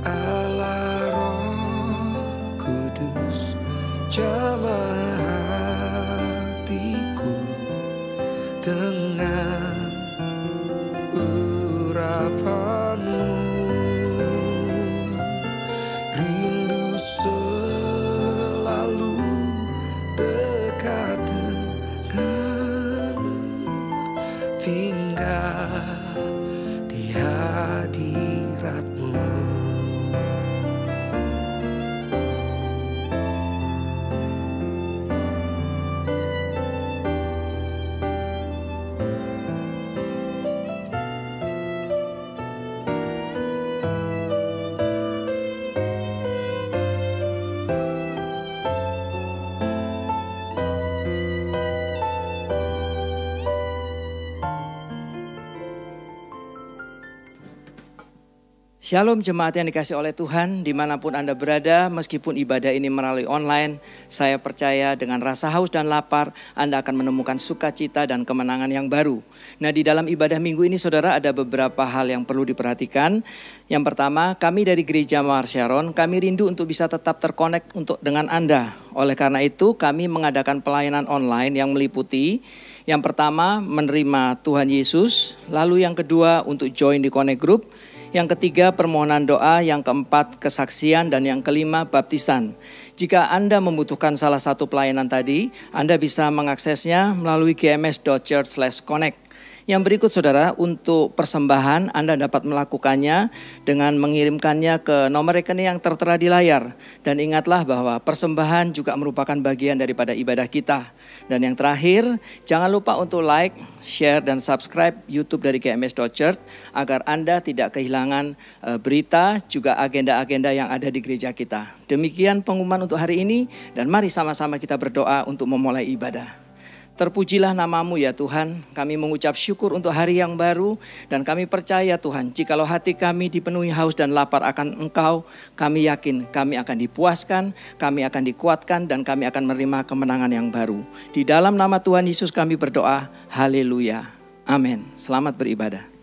Allah Roh Kudus, jamah hatiku dengan urapanmu. Rindu selalu dekat denganmu, tinggal di hadiratmu. Shalom jemaat yang dikasih oleh Tuhan, dimanapun Anda berada, meskipun ibadah ini melalui online, saya percaya dengan rasa haus dan lapar, Anda akan menemukan sukacita dan kemenangan yang baru. Nah, di dalam ibadah minggu ini, saudara, ada beberapa hal yang perlu diperhatikan. Yang pertama, kami dari Gereja Mawar Sharon, kami rindu untuk bisa tetap terkonek dengan Anda. Oleh karena itu, kami mengadakan pelayanan online yang meliputi, yang pertama, menerima Tuhan Yesus, lalu yang kedua, untuk join di Connect Group, yang ketiga permohonan doa, yang keempat kesaksian, dan yang kelima baptisan. Jika Anda membutuhkan salah satu pelayanan tadi, Anda bisa mengaksesnya melalui gms.church/connect. Yang berikut saudara, untuk persembahan Anda dapat melakukannya dengan mengirimkannya ke nomor rekening yang tertera di layar. Dan ingatlah bahwa persembahan juga merupakan bagian daripada ibadah kita. Dan yang terakhir, jangan lupa untuk like, share, dan subscribe YouTube dari gms.church agar Anda tidak kehilangan berita juga agenda-agenda yang ada di gereja kita. Demikian pengumuman untuk hari ini, dan mari sama-sama kita berdoa untuk memulai ibadah. Terpujilah namamu ya Tuhan, kami mengucap syukur untuk hari yang baru, dan kami percaya Tuhan, jikalau hati kami dipenuhi haus dan lapar akan Engkau, kami yakin kami akan dipuaskan, kami akan dikuatkan, dan kami akan menerima kemenangan yang baru. Di dalam nama Tuhan Yesus kami berdoa, haleluya, amin. Selamat beribadah.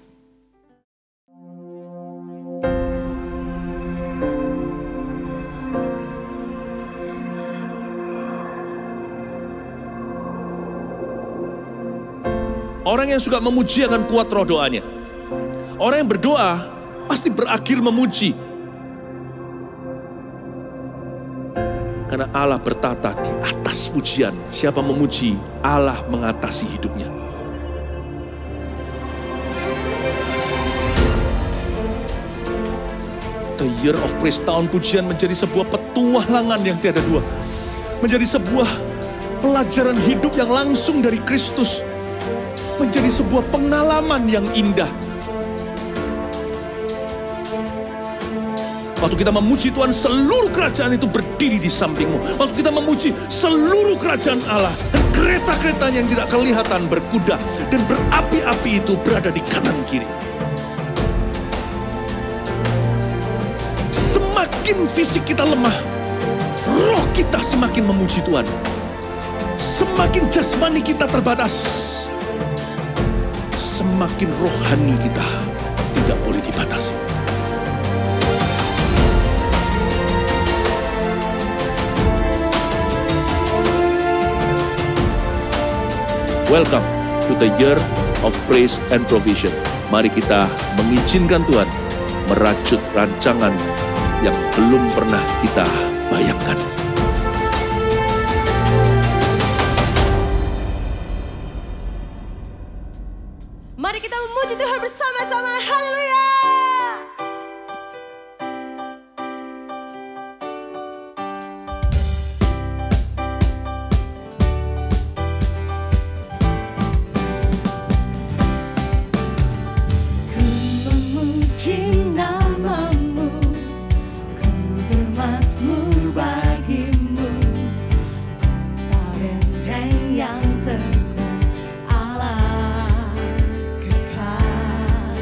Orang yang suka memuji akan kuat roh doanya. Orang yang berdoa pasti berakhir memuji. Karena Allah bertata di atas pujian. Siapa memuji, Allah mengatasi hidupnya. The Year of Praise, tahun pujian, menjadi sebuah petualangan yang tiada dua. Menjadi sebuah pelajaran hidup yang langsung dari Kristus. Menjadi sebuah pengalaman yang indah. Waktu kita memuji Tuhan, seluruh kerajaan itu berdiri di sampingmu. Waktu kita memuji, seluruh kerajaan Allah dan kereta-keretanya yang tidak kelihatan berkuda dan berapi-api itu berada di kanan kiri. Semakin fisik kita lemah, roh kita semakin memuji Tuhan. Semakin jasmani kita terbatas, semakin rohani kita tidak boleh dibatasi. Welcome to the Year of Praise and Provision. Mari kita mengizinkan Tuhan merajut rancangan yang belum pernah kita bayangkan. Mari kita memuji Tuhan bersama-sama. Haleluya. Ku memuji namamu, ku bermazmur bagimu, kota benteng yang teguh, Allah kekal.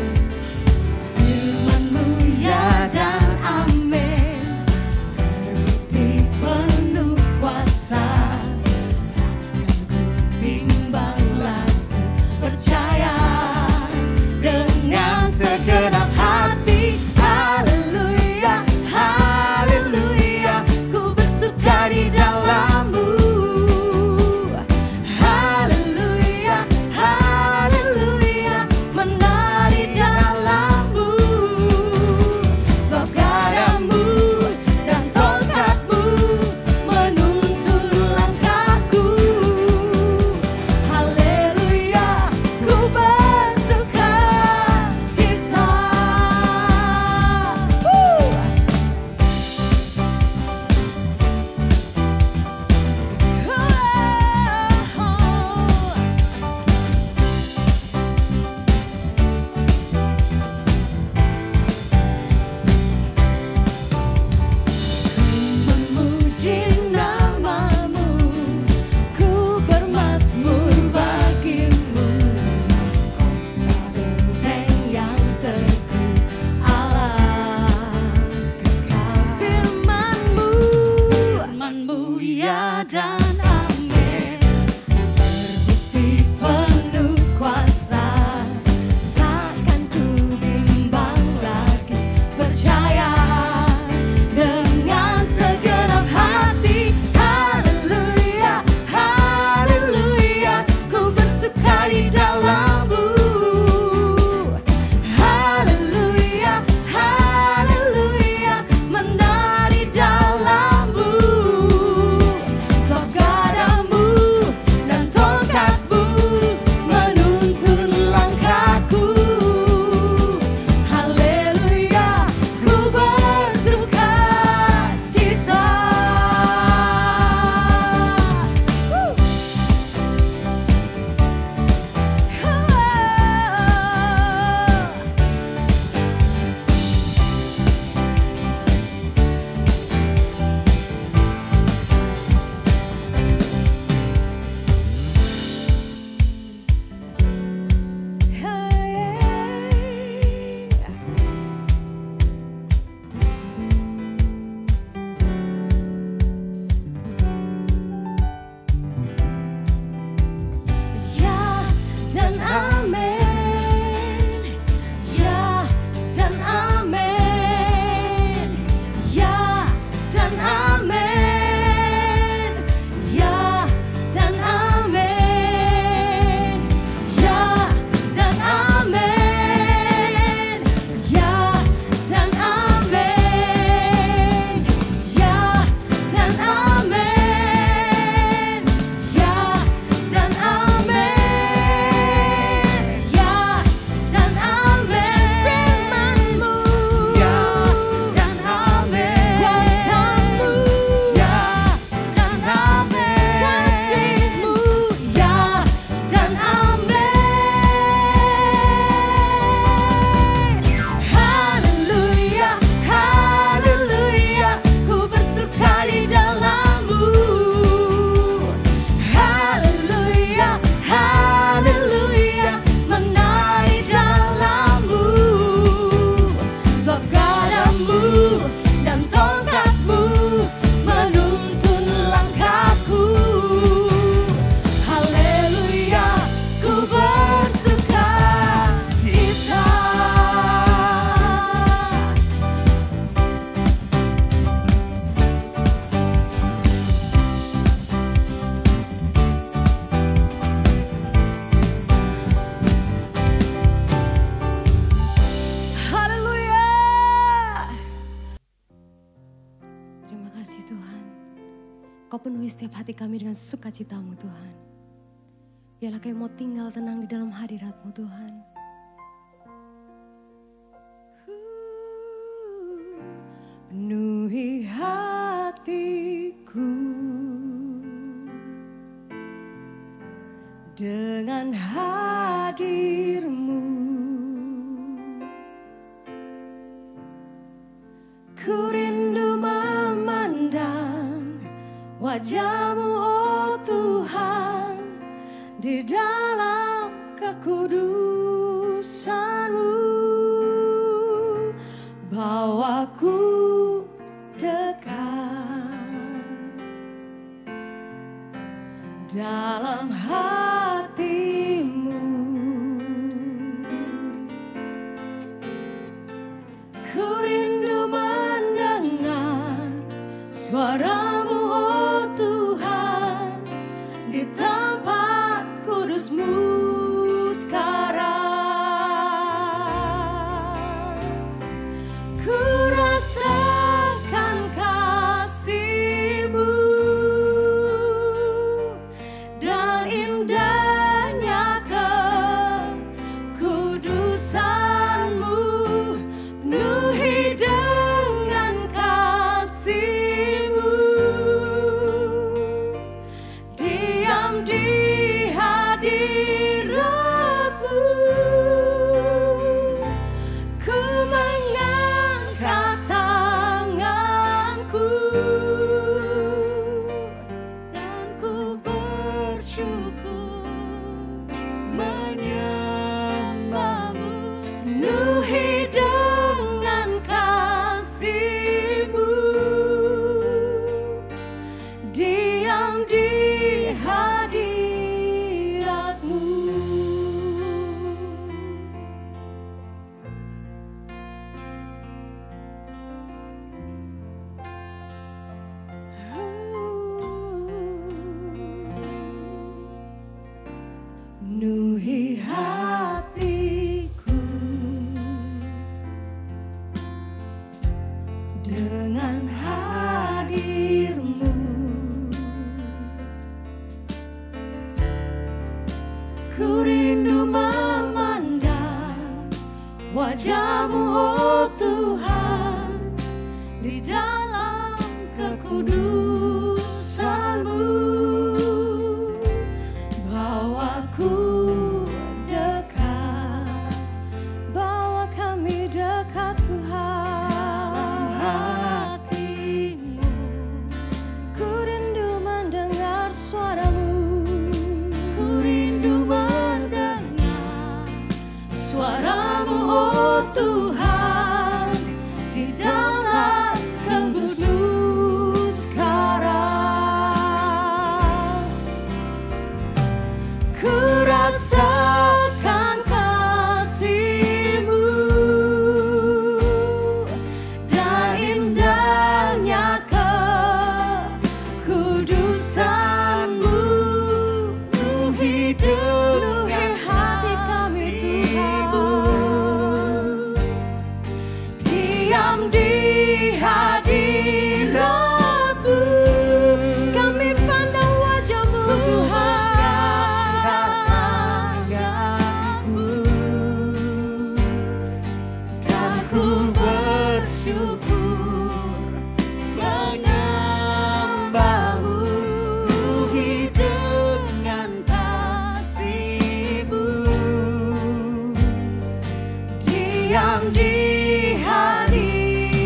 Kau penuhi setiap hati kami dengan sukacita-Mu Tuhan. Biarlah kami mau tinggal tenang di dalam hadirat-Mu Tuhan. Penuhi hatiku dengan hadir-Mu. Ku rindu memandang wajah-Mu, oh Tuhan, di dalam kekudusan-Mu. Bawaku dekat dalam hati-Mu. Ku rindu mendengar suara-Mu, oh Tuhan, di tempat kudus-Mu sekarang. Ku rasakan kasih-Mu dan indahnya kekudusan-Mu. Penuhi dengan kasih-Mu, diam di hadirat-Mu. Ku mengangkat tanganku dan ku bersyukur menyembah-Mu. Penuhi dengan kasih-Mu, diam di hadirat-Mu. Penuhi hatiku dengan hadir-Mu. Ku rindu memandang wajah-Mu, oh Tuhan, di dalam kekudusan-Mu. Bawaku dekat, bawa kami dekat Tuhan. Hati-Mu, ku rindu mendengar suara-Mu. Ku rindu mendengar suara-Mu, oh Tuhan, di dalam kekudus-Mu sekarang. Ku rasakan kasih-Mu dan indahnya kekudusan-Mu. Penuhi dengan hati kami Tuhan, diam di hadirat-Mu. Kami pandang wajah-Mu Tuhan, dan ku bersyukur menyembah-Mu. Penuhi dengan kasih-Mu, diam di hadirat-Mu.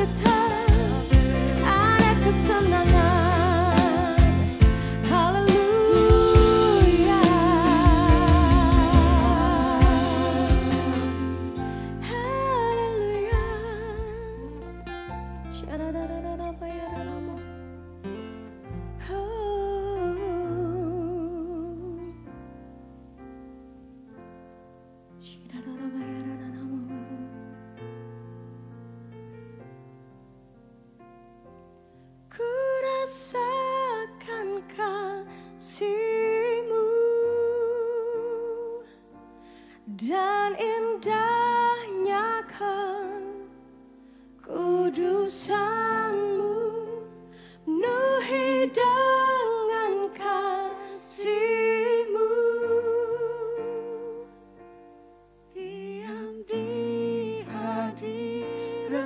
sukacita, ada ketenangan. Haleluya. Haleluya. Shadadadadabayadadamo. Ku rasakan kasih-Mu dan indahnya kekudusan-Mu, penuhi dengan kasih-Mu. Diam di hadirat-Mu,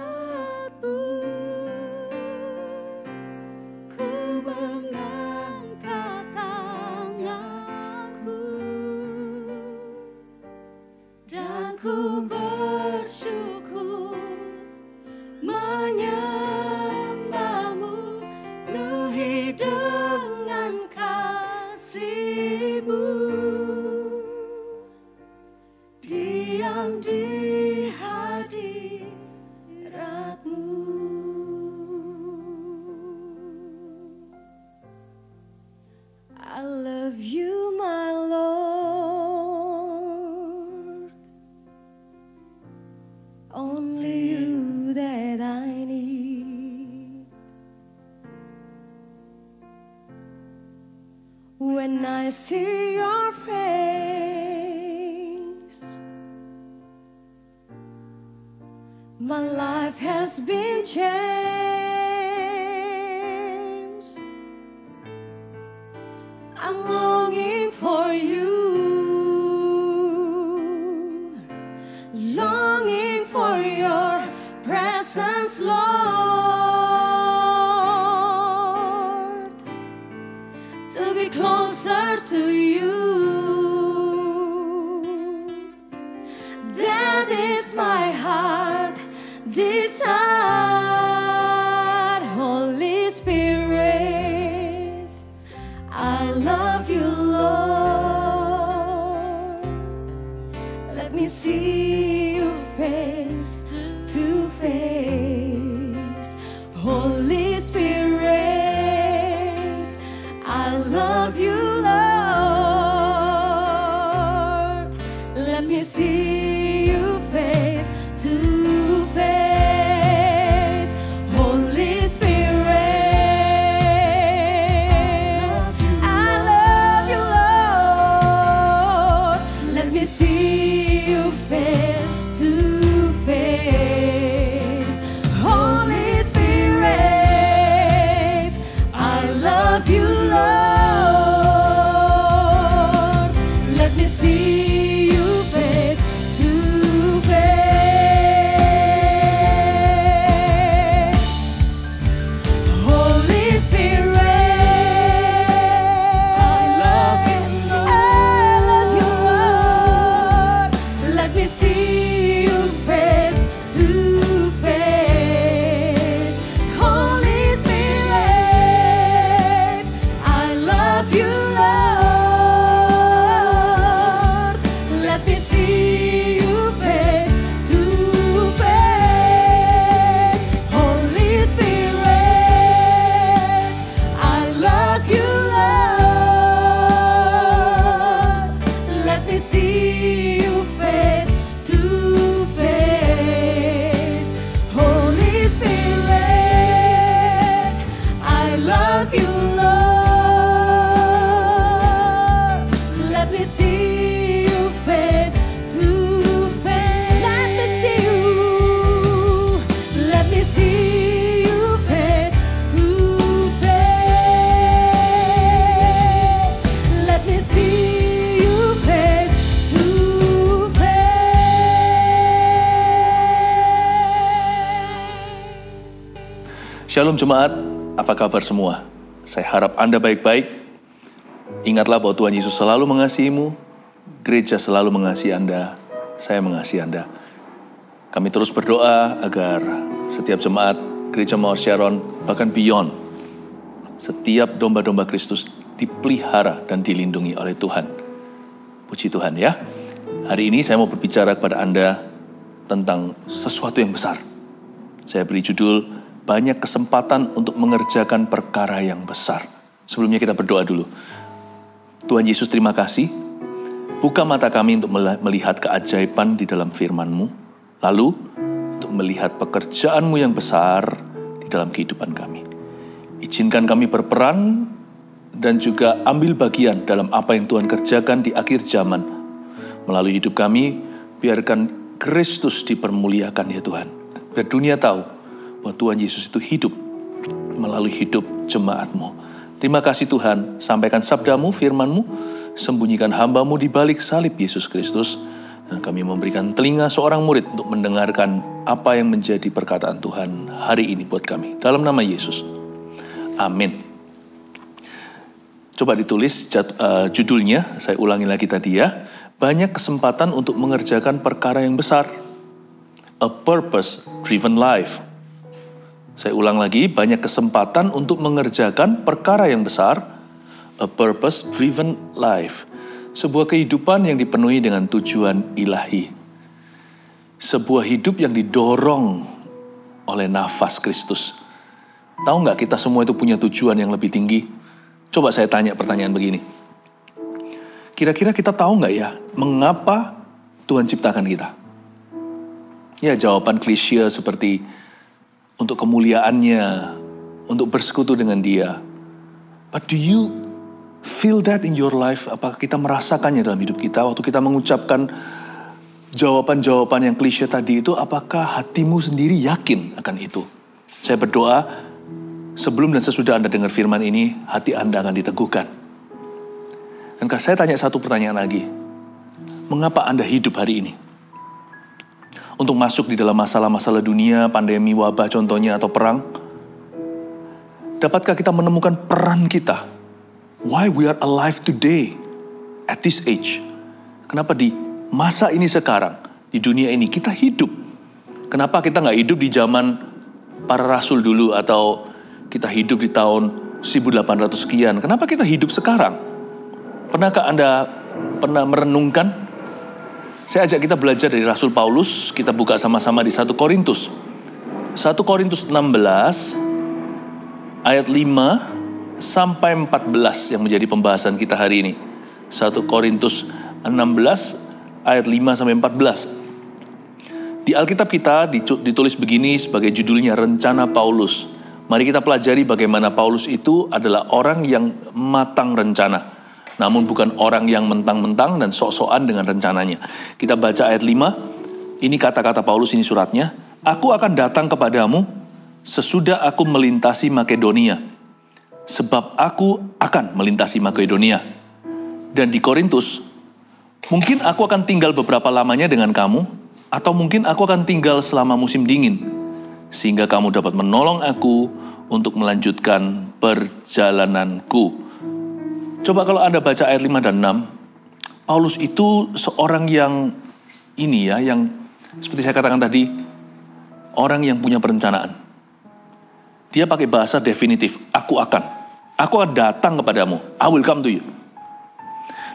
ku mengangkat tanganku dan ku bersyukur menyembah-Mu, penuhi dengan kasih-Mu. Diam di hadirat-Mu. I love you, my Lord. Only you that I need. When I see your face, my life has been changed. I'm longing for you, longing for your presence, Lord, to be closer to you. That is my heart desire. Holy Spirit, I love you, Lord. Let me see you face to face. Holy Spirit, I love you, Lord. Let me see you face to face. Holy Spirit, I love you, Lord. Let me see you face to face. Holy Spirit, I love you, Lord. Let me see you face to face. Holy Spirit, I love you, Lord. Let me see you face to face. Holy Spirit, I love you, Lord. Let me see you face to face. Holy Spirit, I love you, Lord. Let me see you face to face. Holy Spirit, I love you, Lord. Let me see you face to face. Let me see you. Let me see you face to face. Let me see you face to face. Shalom jemaat, apa kabar semua? Saya harap Anda baik-baik. Ingatlah bahwa Tuhan Yesus selalu mengasihimu, gereja selalu mengasihi Anda, saya mengasihi Anda. Kami terus berdoa agar setiap jemaat Gereja Mawar Sharon, bahkan beyond, setiap domba-domba Kristus dipelihara dan dilindungi oleh Tuhan. Puji Tuhan ya. Hari ini saya mau berbicara kepada Anda tentang sesuatu yang besar. Saya beri judul, banyak kesempatan untuk mengerjakan perkara yang besar. Sebelumnya kita berdoa dulu. Tuhan Yesus, terima kasih. Buka mata kami untuk melihat keajaiban di dalam firman-Mu. Lalu, untuk melihat pekerjaan-Mu yang besar di dalam kehidupan kami. Izinkan kami berperan dan juga ambil bagian dalam apa yang Tuhan kerjakan di akhir zaman. Melalui hidup kami, biarkan Kristus dipermuliakan ya Tuhan. Biar dunia tahu bahwa Tuhan Yesus itu hidup melalui hidup jemaat-Mu. Terima kasih Tuhan, sampaikan sabda-Mu, firman-Mu, sembunyikan hamba-Mu di balik salib Yesus Kristus. Dan kami memberikan telinga seorang murid untuk mendengarkan apa yang menjadi perkataan Tuhan hari ini buat kami. Dalam nama Yesus. Amin. Coba ditulis judulnya, saya ulangi lagi tadi ya. Banyak kesempatan untuk mengerjakan perkara yang besar. A purpose-driven life. Saya ulang lagi, banyak kesempatan untuk mengerjakan perkara yang besar. A purpose-driven life. Sebuah kehidupan yang dipenuhi dengan tujuan ilahi. Sebuah hidup yang didorong oleh nafas Kristus. Tahu nggak kita semua itu punya tujuan yang lebih tinggi? Coba saya tanya pertanyaan begini. Kira-kira kita tahu nggak ya, mengapa Tuhan ciptakan kita? Ya, jawaban klise seperti untuk kemuliaannya, untuk bersekutu dengan Dia. But do you feel that in your life? Apakah kita merasakannya dalam hidup kita? Waktu kita mengucapkan jawaban-jawaban yang klise tadi itu, apakah hatimu sendiri yakin akan itu? Saya berdoa, sebelum dan sesudah Anda dengar firman ini, hati Anda akan diteguhkan. Dan saya tanya satu pertanyaan lagi. Mengapa Anda hidup hari ini? Untuk masuk di dalam masalah-masalah dunia, pandemi, wabah contohnya, atau perang? Dapatkah kita menemukan peran kita? Why we are alive today, at this age? Kenapa di masa ini sekarang, di dunia ini, kita hidup? Kenapa kita nggak hidup di zaman para rasul dulu, atau kita hidup di tahun 1800 sekian? Kenapa kita hidup sekarang? Pernahkah Anda pernah merenungkan? Saya ajak kita belajar dari Rasul Paulus. Kita buka sama-sama di 1 Korintus. 1 Korintus 16, ayat 5 sampai 14 yang menjadi pembahasan kita hari ini. 1 Korintus 16, ayat 5 sampai 14. Di Alkitab kita ditulis begini sebagai judulnya, Rencana Paulus. Mari kita pelajari bagaimana Paulus itu adalah orang yang matang rencana. Namun bukan orang yang mentang-mentang dan sok-sokan dengan rencananya. Kita baca ayat 5. Ini kata-kata Paulus, ini suratnya. Aku akan datang kepadamu sesudah aku melintasi Makedonia. Sebab aku akan melintasi Makedonia. Dan di Korintus, mungkin aku akan tinggal beberapa lamanya dengan kamu, atau mungkin aku akan tinggal selama musim dingin, sehingga kamu dapat menolong aku untuk melanjutkan perjalananku. Coba kalau Anda baca ayat 5 dan 6, Paulus itu seorang yang ini ya, yang seperti saya katakan tadi, orang yang punya perencanaan. Dia pakai bahasa definitif, aku akan datang kepadamu, I will come to you.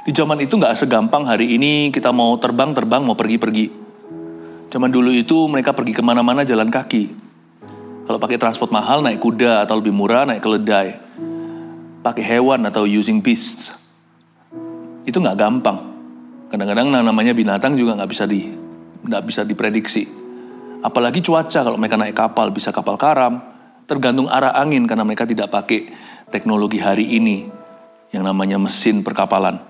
Di zaman itu gak segampang hari ini kita mau terbang, mau pergi-pergi. Zaman dulu itu mereka pergi kemana-mana jalan kaki. Kalau pakai transport mahal, naik kuda, atau lebih murah, naik keledai. Pakai hewan atau using beasts. Itu gak gampang. Kadang-kadang namanya binatang juga gak bisa diprediksi. Apalagi cuaca, kalau mereka naik kapal, bisa kapal karam. Tergantung arah angin, karena mereka tidak pakai teknologi hari ini yang namanya mesin perkapalan.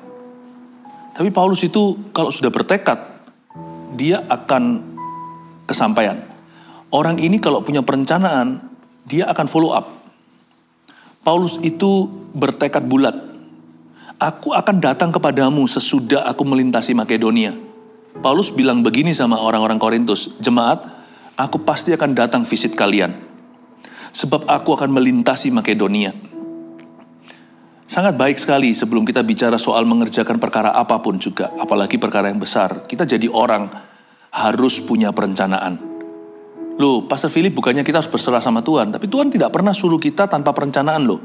Tapi Paulus itu kalau sudah bertekad, dia akan kesampaian. Orang ini kalau punya perencanaan, dia akan follow up. Paulus itu bertekad bulat. Aku akan datang kepadamu sesudah aku melintasi Makedonia. Paulus bilang begini sama orang-orang Korintus, jemaat, aku pasti akan datang visit kalian. Sebab aku akan melintasi Makedonia. Sangat baik sekali sebelum kita bicara soal mengerjakan perkara apapun juga, apalagi perkara yang besar. Kita jadi orang harus punya perencanaan. Loh, Pastor Philip, bukannya kita harus berserah sama Tuhan, tapi Tuhan tidak pernah suruh kita tanpa perencanaan loh.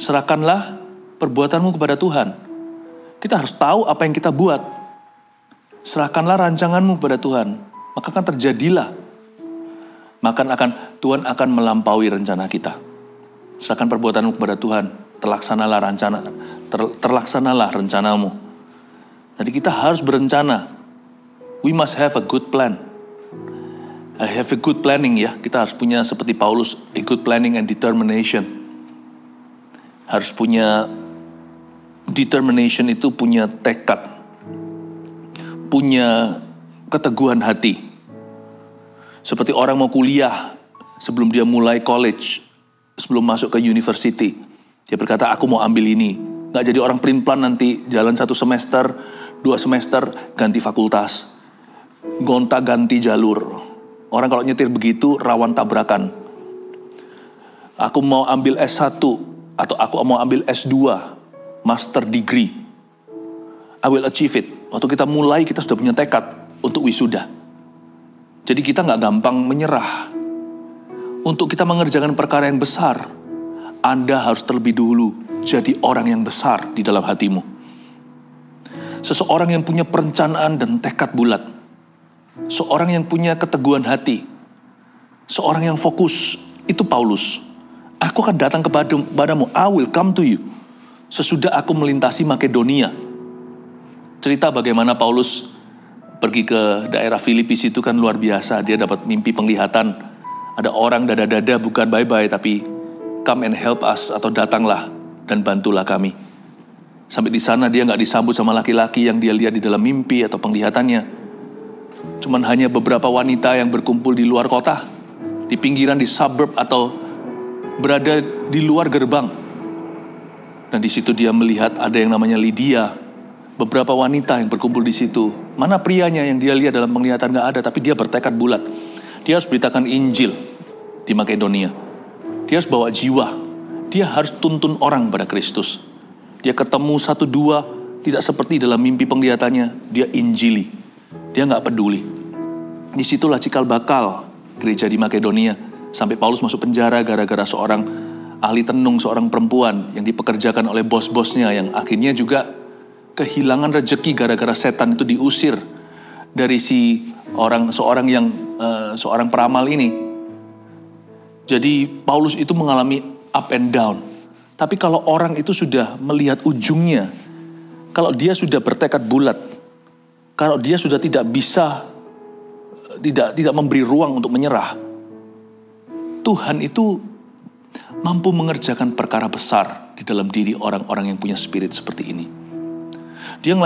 Serahkanlah perbuatanmu kepada Tuhan. Kita harus tahu apa yang kita buat. Serahkanlah rancanganmu kepada Tuhan, maka akan terjadilah. Maka Tuhan akan melampaui rencana kita. Serahkan perbuatanmu kepada Tuhan, terlaksanalah rencanamu. Jadi kita harus berencana. We must have a good plan. Have a good planning ya. Kita harus punya seperti Paulus, a good planning and determination. Harus punya determination, itu punya tekad, punya keteguhan hati. Seperti orang mau kuliah sebelum dia mulai college, sebelum masuk ke university. Dia berkata, aku mau ambil ini. Gak jadi orang pelin-pelan nanti jalan 1 semester, 2 semester, ganti fakultas. Gonta-ganti jalur. Orang kalau nyetir begitu rawan tabrakan. Aku mau ambil S1 atau aku mau ambil S2, master degree. I will achieve it. Waktu kita mulai, kita sudah punya tekad untuk wisuda. Jadi kita gak gampang menyerah. Untuk kita mengerjakan perkara yang besar, Anda harus terlebih dulu jadi orang yang besar di dalam hatimu. Seseorang yang punya perencanaan dan tekad bulat. Seorang yang punya keteguhan hati. Seorang yang fokus. Itu Paulus. Aku akan datang kepadamu. I will come to you. Sesudah aku melintasi Makedonia. Cerita bagaimana Paulus pergi ke daerah Filipis itu kan luar biasa. Dia dapat mimpi penglihatan. Ada orang dada-dada, bukan bye-bye, tapi come and help us, atau datanglah dan bantulah kami. Sampai di sana dia gak disambut sama laki-laki yang dia lihat di dalam mimpi atau penglihatannya. Cuman hanya beberapa wanita yang berkumpul di luar kota, di pinggiran, di suburb, atau berada di luar gerbang. Dan di situ dia melihat ada yang namanya Lydia. Beberapa wanita yang berkumpul di situ. Mana prianya yang dia lihat dalam penglihatan gak ada, tapi dia bertekad bulat. Dia harus beritakan Injil di Makedonia. Dia harus bawa jiwa. Dia harus tuntun orang pada Kristus. Dia ketemu 1-2, tidak seperti dalam mimpi penglihatannya. Dia injili. Dia gak peduli. Disitulah cikal bakal gereja di Makedonia. Sampai Paulus masuk penjara gara-gara seorang ahli tenung, seorang perempuan yang dipekerjakan oleh bos-bosnya, yang akhirnya juga kehilangan rejeki gara-gara setan itu diusir dari seorang peramal ini. Jadi Paulus itu mengalami up and down. Tapi kalau orang itu sudah melihat ujungnya, kalau dia sudah bertekad bulat, kalau dia sudah tidak bisa, tidak memberi ruang untuk menyerah, Tuhan itu mampu mengerjakan perkara besar di dalam diri orang-orang yang punya spirit seperti ini. Dia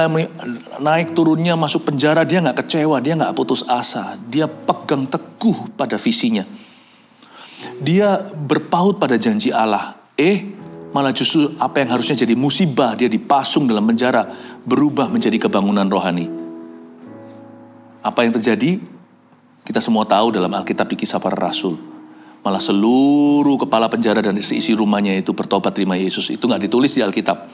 naik turunnya, masuk penjara, dia gak kecewa, dia gak putus asa. Dia pegang teguh pada visinya. Dia berpaut pada janji Allah. Malah justru apa yang harusnya jadi musibah, dia dipasung dalam penjara, berubah menjadi kebangunan rohani. Apa yang terjadi? Kita semua tahu dalam Alkitab di Kisah Para Rasul. Malah seluruh kepala penjara dan isi rumahnya itu bertobat terima Yesus. Itu gak ditulis di Alkitab.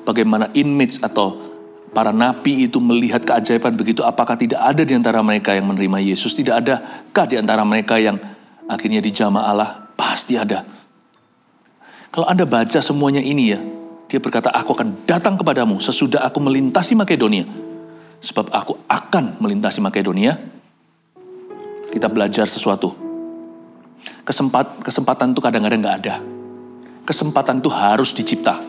Bagaimana inmates atau para napi itu melihat keajaiban begitu, apakah tidak ada di antara mereka yang menerima Yesus? Tidak adakah di antara mereka yang akhirnya dijamah Allah? Pasti ada. Kalau Anda baca semuanya ini ya, dia berkata, aku akan datang kepadamu sesudah aku melintasi Makedonia. Sebab aku akan melintasi Makedonia. Kita belajar sesuatu. Kesempatan itu kadang-kadang gak ada. Kesempatan itu harus dicipta.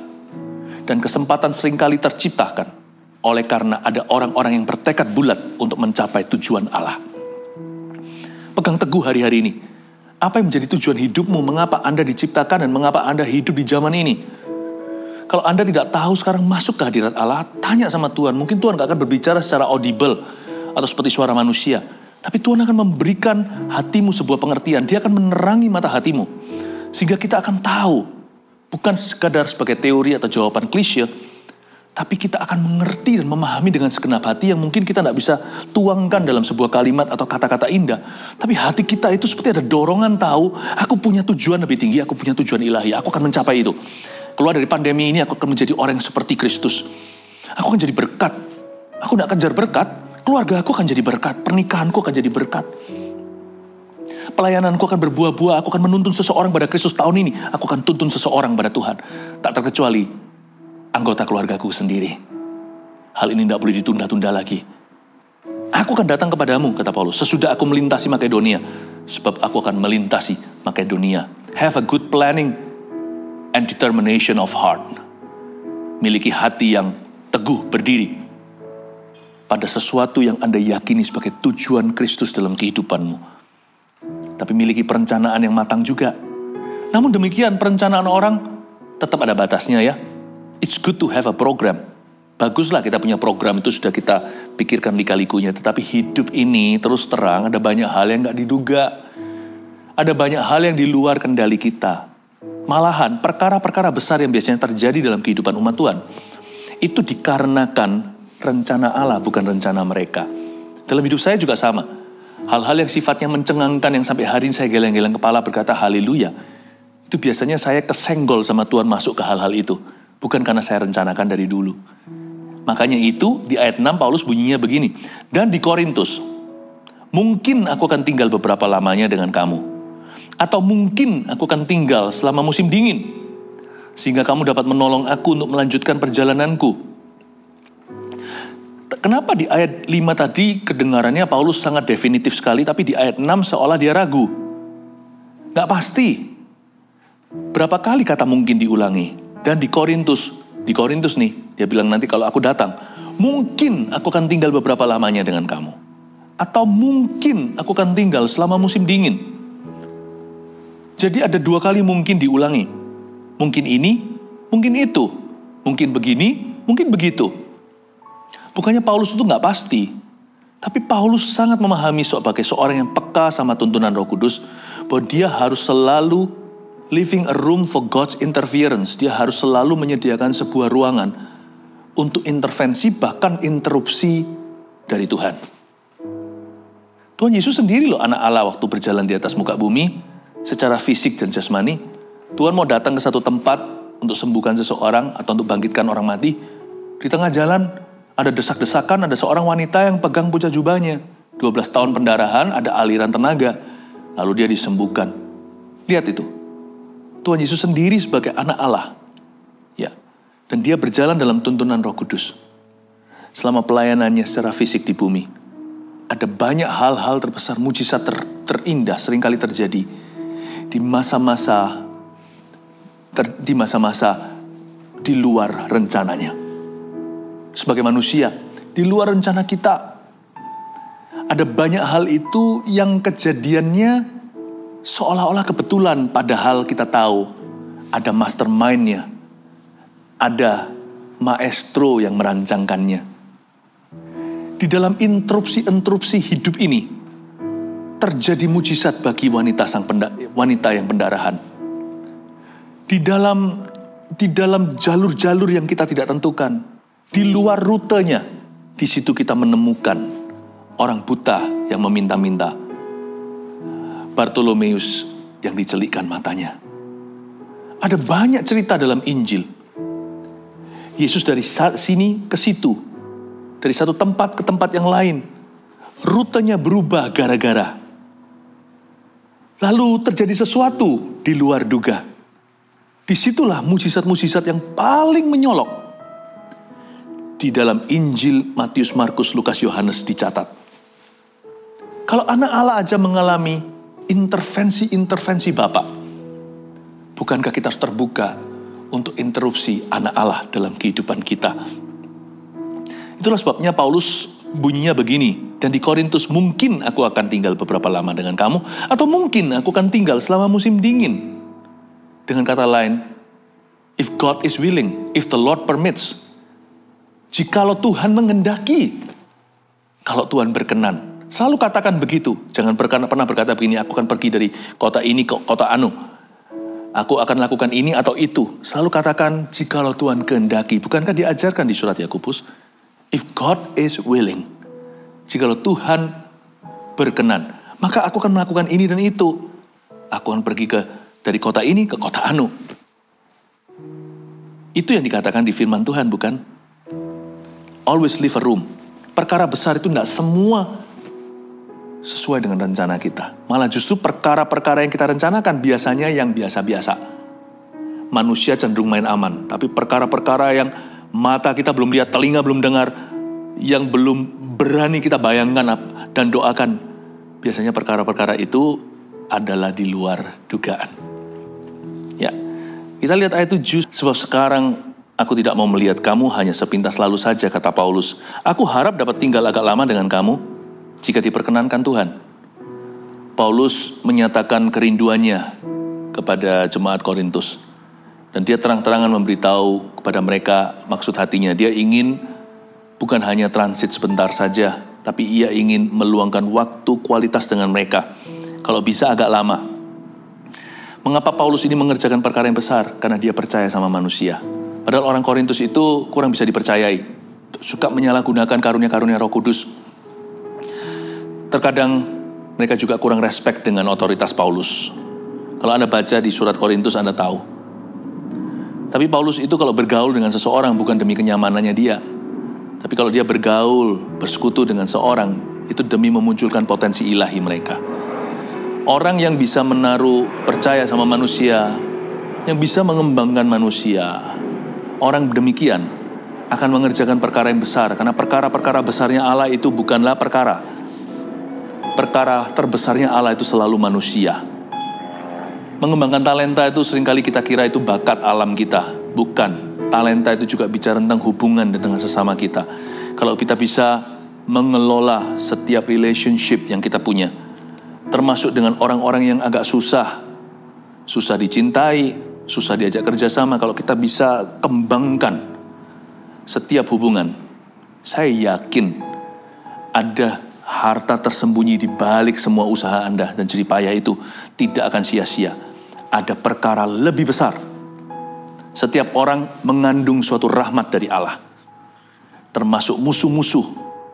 Dan kesempatan seringkali terciptakan oleh karena ada orang-orang yang bertekad bulat untuk mencapai tujuan Allah. Pegang teguh hari-hari ini. Apa yang menjadi tujuan hidupmu? Mengapa Anda diciptakan dan mengapa Anda hidup di zaman ini? Kalau Anda tidak tahu sekarang masuk ke hadirat Allah, tanya sama Tuhan. Mungkin Tuhan gak akan berbicara secara audible atau seperti suara manusia. Tapi Tuhan akan memberikan hatimu sebuah pengertian. Dia akan menerangi mata hatimu. Sehingga kita akan tahu. Bukan sekadar sebagai teori atau jawaban klise, tapi kita akan mengerti dan memahami dengan segenap hati yang mungkin kita tidak bisa tuangkan dalam sebuah kalimat atau kata-kata indah. Tapi hati kita itu seperti ada dorongan tahu, aku punya tujuan lebih tinggi, aku punya tujuan ilahi, aku akan mencapai itu. Keluar dari pandemi ini, aku akan menjadi orang yang seperti Kristus. Aku akan jadi berkat. Aku tidak kejar berkat, Keluarga aku akan jadi berkat, pernikahanku akan jadi berkat. Pelayananku akan berbuah-buah, aku akan menuntun seseorang pada Kristus tahun ini. Aku akan tuntun seseorang pada Tuhan. Tak terkecuali anggota keluargaku sendiri. Hal ini tidak boleh ditunda-tunda lagi. Aku akan datang kepadamu, kata Paulus, sesudah aku melintasi Makedonia. Sebab aku akan melintasi Makedonia. Have a good planning and determination of heart. Miliki hati yang teguh berdiri pada sesuatu yang Anda yakini sebagai tujuan Kristus dalam kehidupanmu. Tapi miliki perencanaan yang matang juga. Namun demikian, perencanaan orang tetap ada batasnya ya. It's good to have a program. Baguslah kita punya program, itu sudah kita pikirkan lika-likunya. Tetapi hidup ini terus terang ada banyak hal yang gak diduga. Ada banyak hal yang di luar kendali kita. Malahan perkara-perkara besar yang biasanya terjadi dalam kehidupan umat Tuhan, itu dikarenakan rencana Allah, bukan rencana mereka. Dalam hidup saya juga sama. Hal-hal yang sifatnya mencengangkan, yang sampai hari ini saya geleng-geleng kepala berkata haleluya, itu biasanya saya kesenggol sama Tuhan masuk ke hal-hal itu. Bukan karena saya rencanakan dari dulu. Makanya itu di ayat 6 Paulus bunyinya begini. Dan di Korintus, mungkin aku akan tinggal beberapa lamanya dengan kamu. Atau mungkin aku akan tinggal selama musim dingin. Sehingga kamu dapat menolong aku untuk melanjutkan perjalananku. Kenapa di ayat 5 tadi kedengarannya Paulus sangat definitif sekali, tapi di ayat 6 seolah dia ragu. Gak pasti. Berapa kali kata mungkin diulangi. Dan di Korintus nih, dia bilang nanti kalau aku datang, mungkin aku akan tinggal beberapa lamanya dengan kamu. Atau mungkin aku akan tinggal selama musim dingin. Jadi ada 2 kali mungkin diulangi. Mungkin ini, mungkin itu. Mungkin begini, mungkin begitu. Bukannya Paulus itu gak pasti. Tapi Paulus sangat memahami sebagai seorang yang peka sama tuntunan Roh Kudus, bahwa dia harus selalu leaving a room for God's interference. Dia harus selalu menyediakan sebuah ruangan untuk intervensi, bahkan interupsi dari Tuhan. Tuhan Yesus sendiri loh anak Allah waktu berjalan di atas muka bumi, secara fisik dan jasmani. Tuhan mau datang ke satu tempat untuk sembuhkan seseorang atau untuk bangkitkan orang mati. Di tengah jalan ada desak-desakan, ada seorang wanita yang pegang pucuk jubahnya. 12 tahun pendarahan, ada aliran tenaga. Lalu dia disembuhkan. Lihat itu. Tuhan Yesus sendiri sebagai anak Allah. Ya. Dan dia berjalan dalam tuntunan Roh Kudus. Selama pelayanannya secara fisik di bumi. Ada banyak hal-hal terbesar, mujizat terindah seringkali terjadi. Di masa-masa di luar rencananya. Sebagai manusia, di luar rencana kita. Ada banyak hal itu yang kejadiannya seolah-olah kebetulan, padahal kita tahu ada mastermind-nya, ada maestro yang merancangkannya. Di dalam interupsi hidup ini, terjadi mujizat bagi wanita yang pendarahan. Di dalam jalur-jalur yang kita tidak tentukan, di luar rutenya, di situ kita menemukan orang buta yang meminta-minta. Bartolomeus yang dicelikkan matanya. Ada banyak cerita dalam Injil. Yesus dari sini ke situ. Dari satu tempat ke tempat yang lain. Rutenya berubah gara-gara. Lalu terjadi sesuatu di luar duga. Disitulah mujizat-mujizat yang paling menyolok. Di dalam Injil Matius, Markus, Lukas, Yohanes dicatat. Kalau anak Allah aja mengalami intervensi Bapa, bukankah kita harus terbuka untuk interupsi anak Allah dalam kehidupan kita? Itulah sebabnya Paulus bunyinya begini. Dan di Korintus, mungkin aku akan tinggal beberapa lama dengan kamu, atau mungkin aku akan tinggal selama musim dingin. Dengan kata lain, if God is willing, if the Lord permits, jikalau Tuhan mengendaki, kalau Tuhan berkenan. Selalu katakan begitu. Jangan pernah berkata begini, aku akan pergi dari kota ini ke kota anu. Aku akan lakukan ini atau itu. Selalu katakan, jikalau Tuhan kehendaki. Bukankah diajarkan di surat Yakobus? If God is willing. Jikalau Tuhan berkenan, maka aku akan melakukan ini dan itu. Aku akan pergi dari kota ini ke kota anu. Itu yang dikatakan di firman Tuhan, bukan? Always leave a room perkara besar itu tidak semua sesuai dengan rencana kita. Malah justru perkara-perkara yang kita rencanakan biasanya yang biasa-biasa. Manusia cenderung main aman, tapi perkara-perkara yang mata kita belum lihat, telinga belum dengar, yang belum berani kita bayangkan dan doakan, biasanya perkara-perkara itu adalah di luar dugaan. Ya, kita lihat ayat 7, sebab sekarang aku tidak mau melihat kamu hanya sepintas lalu saja, kata Paulus. Aku harap dapat tinggal agak lama dengan kamu, jika diperkenankan Tuhan. Paulus menyatakan kerinduannya kepada jemaat Korintus. Dan dia terang-terangan memberitahu kepada mereka maksud hatinya. Dia ingin bukan hanya transit sebentar saja, tapi ia ingin meluangkan waktu kualitas dengan mereka. Kalau bisa agak lama. Mengapa Paulus ini mengerjakan perkara yang besar? Karena dia percaya sama manusia. Padahal orang Korintus itu kurang bisa dipercayai. Suka menyalahgunakan karunia-karunia Roh Kudus. Terkadang mereka juga kurang respect dengan otoritas Paulus. Kalau Anda baca di surat Korintus, Anda tahu. Tapi Paulus itu kalau bergaul dengan seseorang bukan demi kenyamanannya dia. Tapi kalau dia bergaul, bersekutu dengan seorang, itu demi memunculkan potensi ilahi mereka. Orang yang bisa menaruh percaya sama manusia, yang bisa mengembangkan manusia, orang demikian akan mengerjakan perkara yang besar. Karena perkara-perkara besarnya Allah itu bukanlah perkara terbesarnya Allah itu selalu manusia. Mengembangkan talenta itu seringkali kita kira itu bakat alam kita. Bukan. Talenta itu juga bicara tentang hubungan dengan sesama kita. Kalau kita bisa mengelola setiap relationship yang kita punya, termasuk dengan orang-orang yang agak susah dicintai, susah diajak kerjasama, kalau kita bisa kembangkan setiap hubungan, saya yakin ada harta tersembunyi di balik semua usaha Anda dan jerih payah itu tidak akan sia-sia. Ada perkara lebih besar. Setiap orang mengandung suatu rahmat dari Allah. Termasuk musuh-musuh.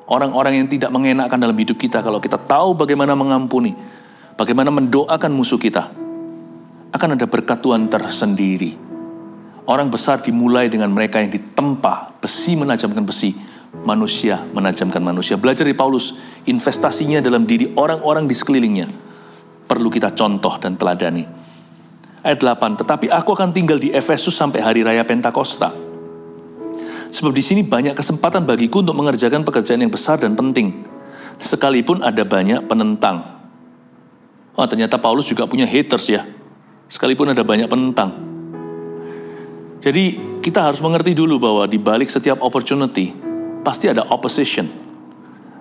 Orang-orang yang tidak mengenakan dalam hidup kita. Kalau kita tahu bagaimana mengampuni, bagaimana mendoakan musuh kita, akan ada berkat Tuhan tersendiri. Orang besar dimulai dengan mereka yang ditempa, besi menajamkan besi, manusia menajamkan manusia. Belajar dari Paulus, investasinya dalam diri orang-orang di sekelilingnya perlu kita contoh dan teladani. Ayat 8, tetapi aku akan tinggal di Efesus sampai hari raya Pentakosta. Sebab di sini banyak kesempatan bagiku untuk mengerjakan pekerjaan yang besar dan penting, sekalipun ada banyak penentang. Oh, ternyata Paulus juga punya haters ya, sekalipun ada banyak penentang. Jadi kita harus mengerti dulu bahwa di balik setiap opportunity pasti ada opposition.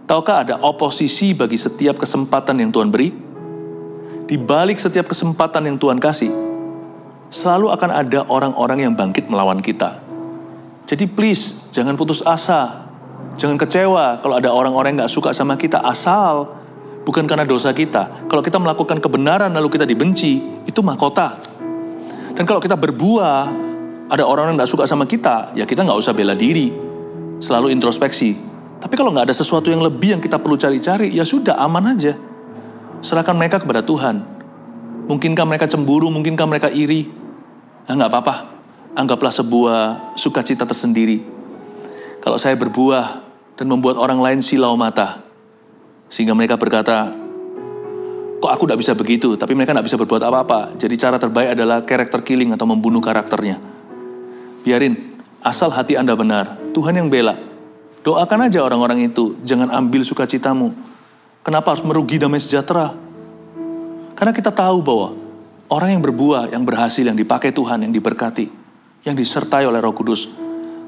Tahukah ada oposisi bagi setiap kesempatan yang Tuhan beri? Di balik setiap kesempatan yang Tuhan kasih, selalu akan ada orang-orang yang bangkit melawan kita. Jadi please, jangan putus asa. Jangan kecewa kalau ada orang-orang yang gak suka sama kita, asal bukan karena dosa kita. Kalau kita melakukan kebenaran lalu kita dibenci, itu mahkota. Dan kalau kita berbuah, ada orang-orang yang gak suka sama kita, ya kita gak usah bela diri. Selalu introspeksi. Tapi kalau gak ada sesuatu yang lebih yang kita perlu cari-cari, ya sudah, aman aja. Serahkan mereka kepada Tuhan. Mungkinkah mereka cemburu, mungkinkah mereka iri? Nah, gak apa-apa. Anggaplah sebuah sukacita tersendiri. Kalau saya berbuah dan membuat orang lain silau mata, sehingga mereka berkata, kok aku gak bisa begitu, tapi mereka gak bisa berbuat apa-apa. Jadi cara terbaik adalah character killing atau membunuh karakternya. Biarin, asal hati Anda benar, Tuhan yang bela. Doakan aja orang-orang itu, jangan ambil sukacitamu. Kenapa harus merugi damai sejahtera? Karena kita tahu bahwa orang yang berbuah, yang berhasil, yang dipakai Tuhan, yang diberkati, yang disertai oleh Roh Kudus,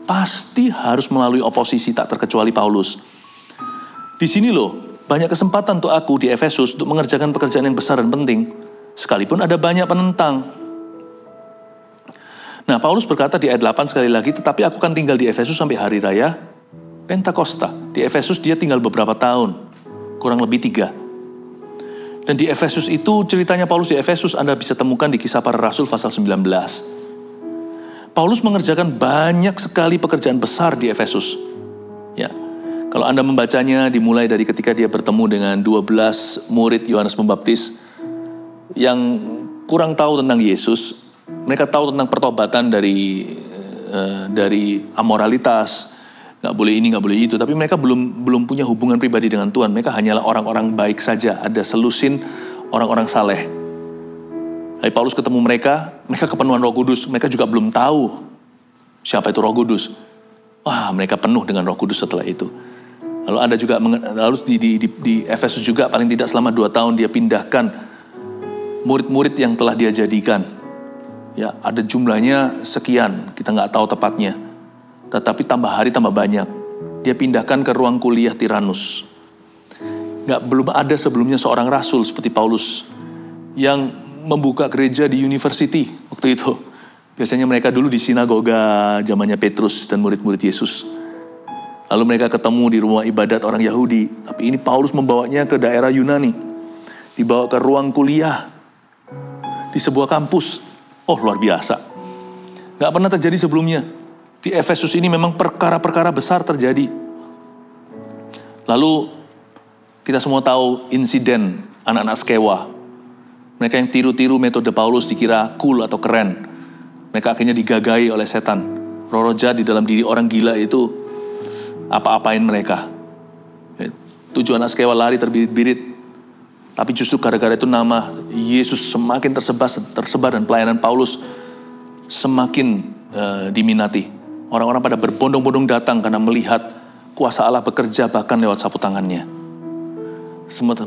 pasti harus melalui oposisi, tak terkecuali Paulus. Di sini loh, banyak kesempatan untuk aku di Efesus untuk mengerjakan pekerjaan yang besar dan penting, sekalipun ada banyak penentang. Nah, Paulus berkata di ayat 8 sekali lagi, tetapi aku akan tinggal di Efesus sampai hari raya Pentakosta. Di Efesus dia tinggal beberapa tahun, kurang lebih 3. Dan di Efesus itu, ceritanya Paulus di Efesus Anda bisa temukan di Kisah Para Rasul pasal 19. Paulus mengerjakan banyak sekali pekerjaan besar di Efesus. Ya, kalau Anda membacanya dimulai dari ketika dia bertemu dengan 12 murid Yohanes Pembaptis yang kurang tahu tentang Yesus. Mereka tahu tentang pertobatan dari amoralitas, nggak boleh ini, nggak boleh itu. Tapi mereka belum punya hubungan pribadi dengan Tuhan. Mereka hanyalah orang-orang baik saja. Ada selusin orang-orang saleh. Tapi Paulus ketemu mereka kepenuhan Roh Kudus. Mereka juga belum tahu siapa itu Roh Kudus. Wah, mereka penuh dengan Roh Kudus setelah itu. Lalu ada juga, lalu di Efesus juga paling tidak selama 2 tahun dia pindahkan murid-murid yang telah dia jadikan. Ya, ada jumlahnya sekian, kita nggak tahu tepatnya. Tetapi tambah hari tambah banyak. Dia pindahkan ke ruang kuliah Tiranus. Belum ada sebelumnya seorang rasul seperti Paulus yang membuka gereja di university waktu itu. Biasanya mereka dulu di sinagoga zamannya Petrus dan murid-murid Yesus. Lalu mereka ketemu di rumah ibadat orang Yahudi. Tapi ini Paulus membawanya ke daerah Yunani. Dibawa ke ruang kuliah di sebuah kampus. Oh, luar biasa. Gak pernah terjadi sebelumnya. Di Efesus ini memang perkara-perkara besar terjadi. Lalu kita semua tahu insiden anak-anak Skewa. Mereka yang tiru-tiru metode Paulus dikira cool atau keren. Mereka akhirnya digagai oleh setan. Roh jahat di dalam diri orang gila itu apa-apain mereka. 7 anak Skewa lari terbirit-birit. Tapi justru gara-gara itu nama Yesus semakin tersebar dan pelayanan Paulus semakin diminati. Orang-orang pada berbondong-bondong datang karena melihat kuasa Allah bekerja bahkan lewat sapu tangannya.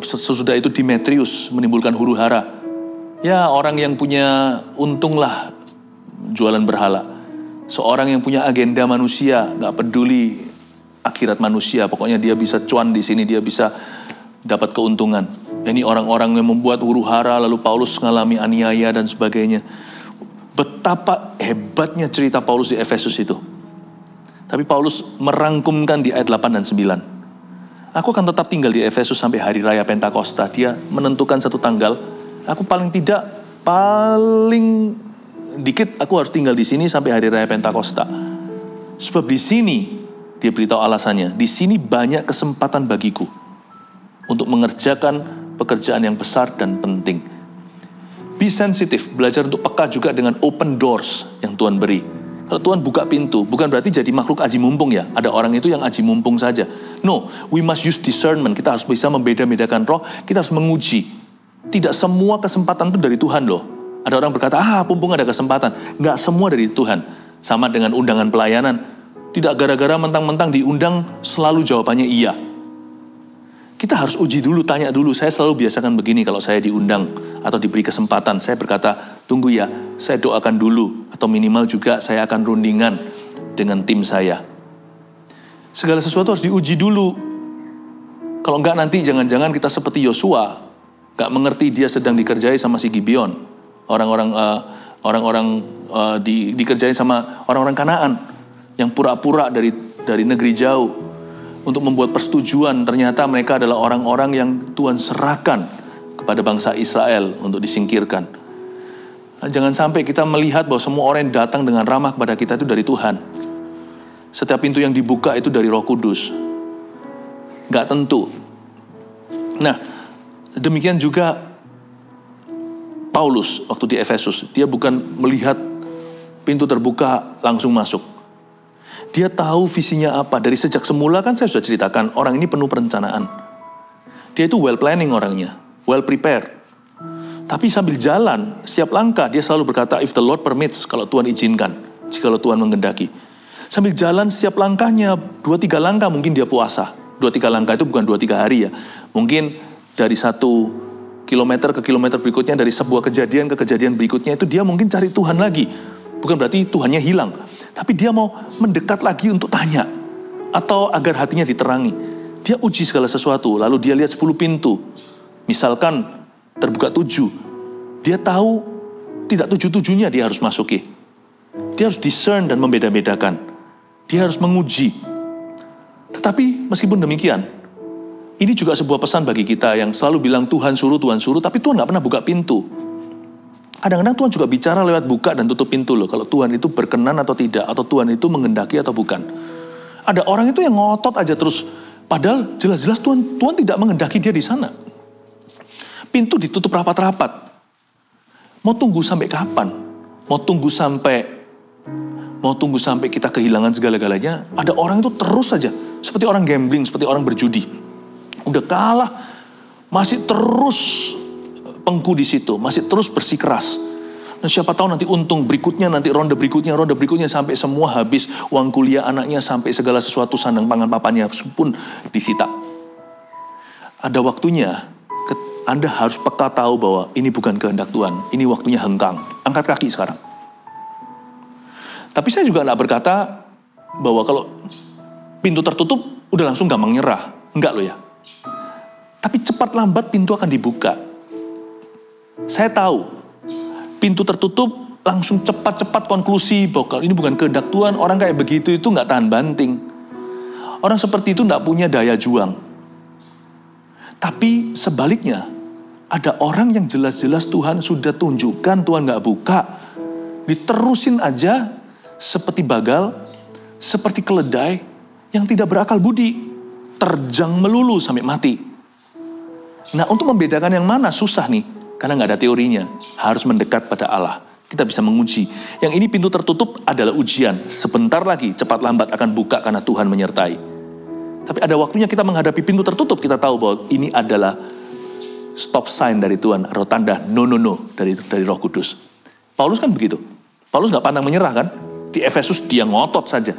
Sesudah itu Demetrius menimbulkan huru-hara. Ya, orang yang punya untung lah jualan berhala. Seorang yang punya agenda manusia, gak peduli akhirat manusia. Pokoknya dia bisa cuan di sini, dia bisa dapat keuntungan. Ini orang-orang yang membuat huru-hara, lalu Paulus mengalami aniaya dan sebagainya. Betapa hebatnya cerita Paulus di Efesus itu. Tapi Paulus merangkumkan di ayat 8 dan 9. Aku akan tetap tinggal di Efesus sampai hari raya Pentakosta. Dia menentukan satu tanggal. Aku paling dikit aku harus tinggal di sini sampai hari raya Pentakosta. Sebab di sini, dia beritahu alasannya, di sini banyak kesempatan bagiku untuk mengerjakan pekerjaan yang besar dan penting. Be sensitive, belajar untuk peka juga dengan open doors yang Tuhan beri. Kalau Tuhan buka pintu, bukan berarti jadi makhluk aji mumpung ya. Ada orang itu yang aji mumpung saja. No, we must use discernment. Kita harus bisa membeda-bedakan roh, kita harus menguji. Tidak semua kesempatan itu dari Tuhan loh. Ada orang berkata, mumpung ada kesempatan. Nggak semua dari Tuhan. Sama dengan undangan pelayanan. Tidak gara-gara mentang-mentang diundang selalu jawabannya iya. Kita harus uji dulu, tanya dulu. Saya selalu biasakan begini kalau saya diundang atau diberi kesempatan. Saya berkata, tunggu ya, saya doakan dulu. Atau minimal juga saya akan rundingan dengan tim saya. Segala sesuatu harus diuji dulu. Kalau enggak nanti jangan-jangan kita seperti Yosua. Enggak mengerti dia sedang dikerjai sama si Gibeon. Orang-orang dikerjai sama orang-orang Kanaan. Yang pura-pura dari negeri jauh. Untuk membuat persetujuan, ternyata mereka adalah orang-orang yang Tuhan serahkan kepada bangsa Israel untuk disingkirkan. Jangan sampai kita melihat bahwa semua orang yang datang dengan ramah kepada kita itu dari Tuhan. Setiap pintu yang dibuka itu dari Roh Kudus. Gak tentu. Nah, demikian juga Paulus waktu di Efesus. Dia bukan melihat pintu terbuka langsung masuk. Dia tahu visinya apa. Dari sejak semula kan saya sudah ceritakan, orang ini penuh perencanaan. Dia itu well planning orangnya, well prepared. Tapi sambil jalan, setiap langkah dia selalu berkata, if the Lord permits, kalau Tuhan izinkan, jikalau Tuhan menghendaki. Sambil jalan setiap langkahnya, 2-3 langkah mungkin dia puasa. 2-3 langkah itu bukan 2-3 hari ya. Mungkin dari 1 kilometer ke kilometer berikutnya, dari sebuah kejadian ke kejadian berikutnya, itu dia mungkin cari Tuhan lagi. Bukan berarti Tuhannya hilang. Tapi dia mau mendekat lagi untuk tanya. Atau agar hatinya diterangi. Dia uji segala sesuatu. Lalu dia lihat 10 pintu. Misalkan terbuka 7. Dia tahu tidak 7-7-nya dia harus masuki. Dia harus discern dan membeda-bedakan. Dia harus menguji. Tetapi meskipun demikian, ini juga sebuah pesan bagi kita yang selalu bilang Tuhan suruh, tapi Tuhan gak pernah buka pintu. Kadang-kadang Tuhan juga bicara lewat buka dan tutup pintu loh. Kalau Tuhan itu berkenan atau tidak. Atau Tuhan itu menghendaki atau bukan. Ada orang itu yang ngotot aja terus. Padahal jelas-jelas Tuhan tidak menghendaki dia di sana. Pintu ditutup rapat-rapat. Mau tunggu sampai kapan? Mau tunggu sampai mau tunggu sampai kita kehilangan segala-galanya. Ada orang itu terus saja, seperti orang gambling, seperti orang berjudi. Udah kalah, masih terus pengku di situ, masih terus bersikeras. Nah, siapa tahu nanti untung berikutnya, nanti ronde berikutnya sampai semua habis, uang kuliah anaknya, sampai segala sesuatu sandang pangan papanya pun disita. Ada waktunya Anda harus peka tahu bahwa ini bukan kehendak Tuhan, ini waktunya hengkang. Angkat kaki sekarang. Tapi saya juga tidak berkata bahwa kalau pintu tertutup udah langsung gampang nyerah. Enggak loh ya. Tapi cepat lambat pintu akan dibuka. Saya tahu pintu tertutup langsung cepat-cepat konklusi bahwa ini bukan kehendak Tuhan. Orang kayak begitu itu nggak tahan banting. Orang seperti itu nggak punya daya juang. Tapi sebaliknya, ada orang yang jelas-jelas Tuhan sudah tunjukkan, Tuhan nggak buka. Diterusin aja seperti bagal, seperti keledai yang tidak berakal budi. Terjang melulu sampai mati. Nah, untuk membedakan yang mana susah nih. Karena nggak ada teorinya. Harus mendekat pada Allah. Kita bisa menguji. Yang ini pintu tertutup adalah ujian. Sebentar lagi, cepat lambat akan buka karena Tuhan menyertai. Tapi ada waktunya kita menghadapi pintu tertutup. Kita tahu bahwa ini adalah stop sign dari Tuhan. Atau tanda no dari Roh Kudus. Paulus kan begitu. Paulus nggak pantang menyerah kan. Di Efesus dia ngotot saja.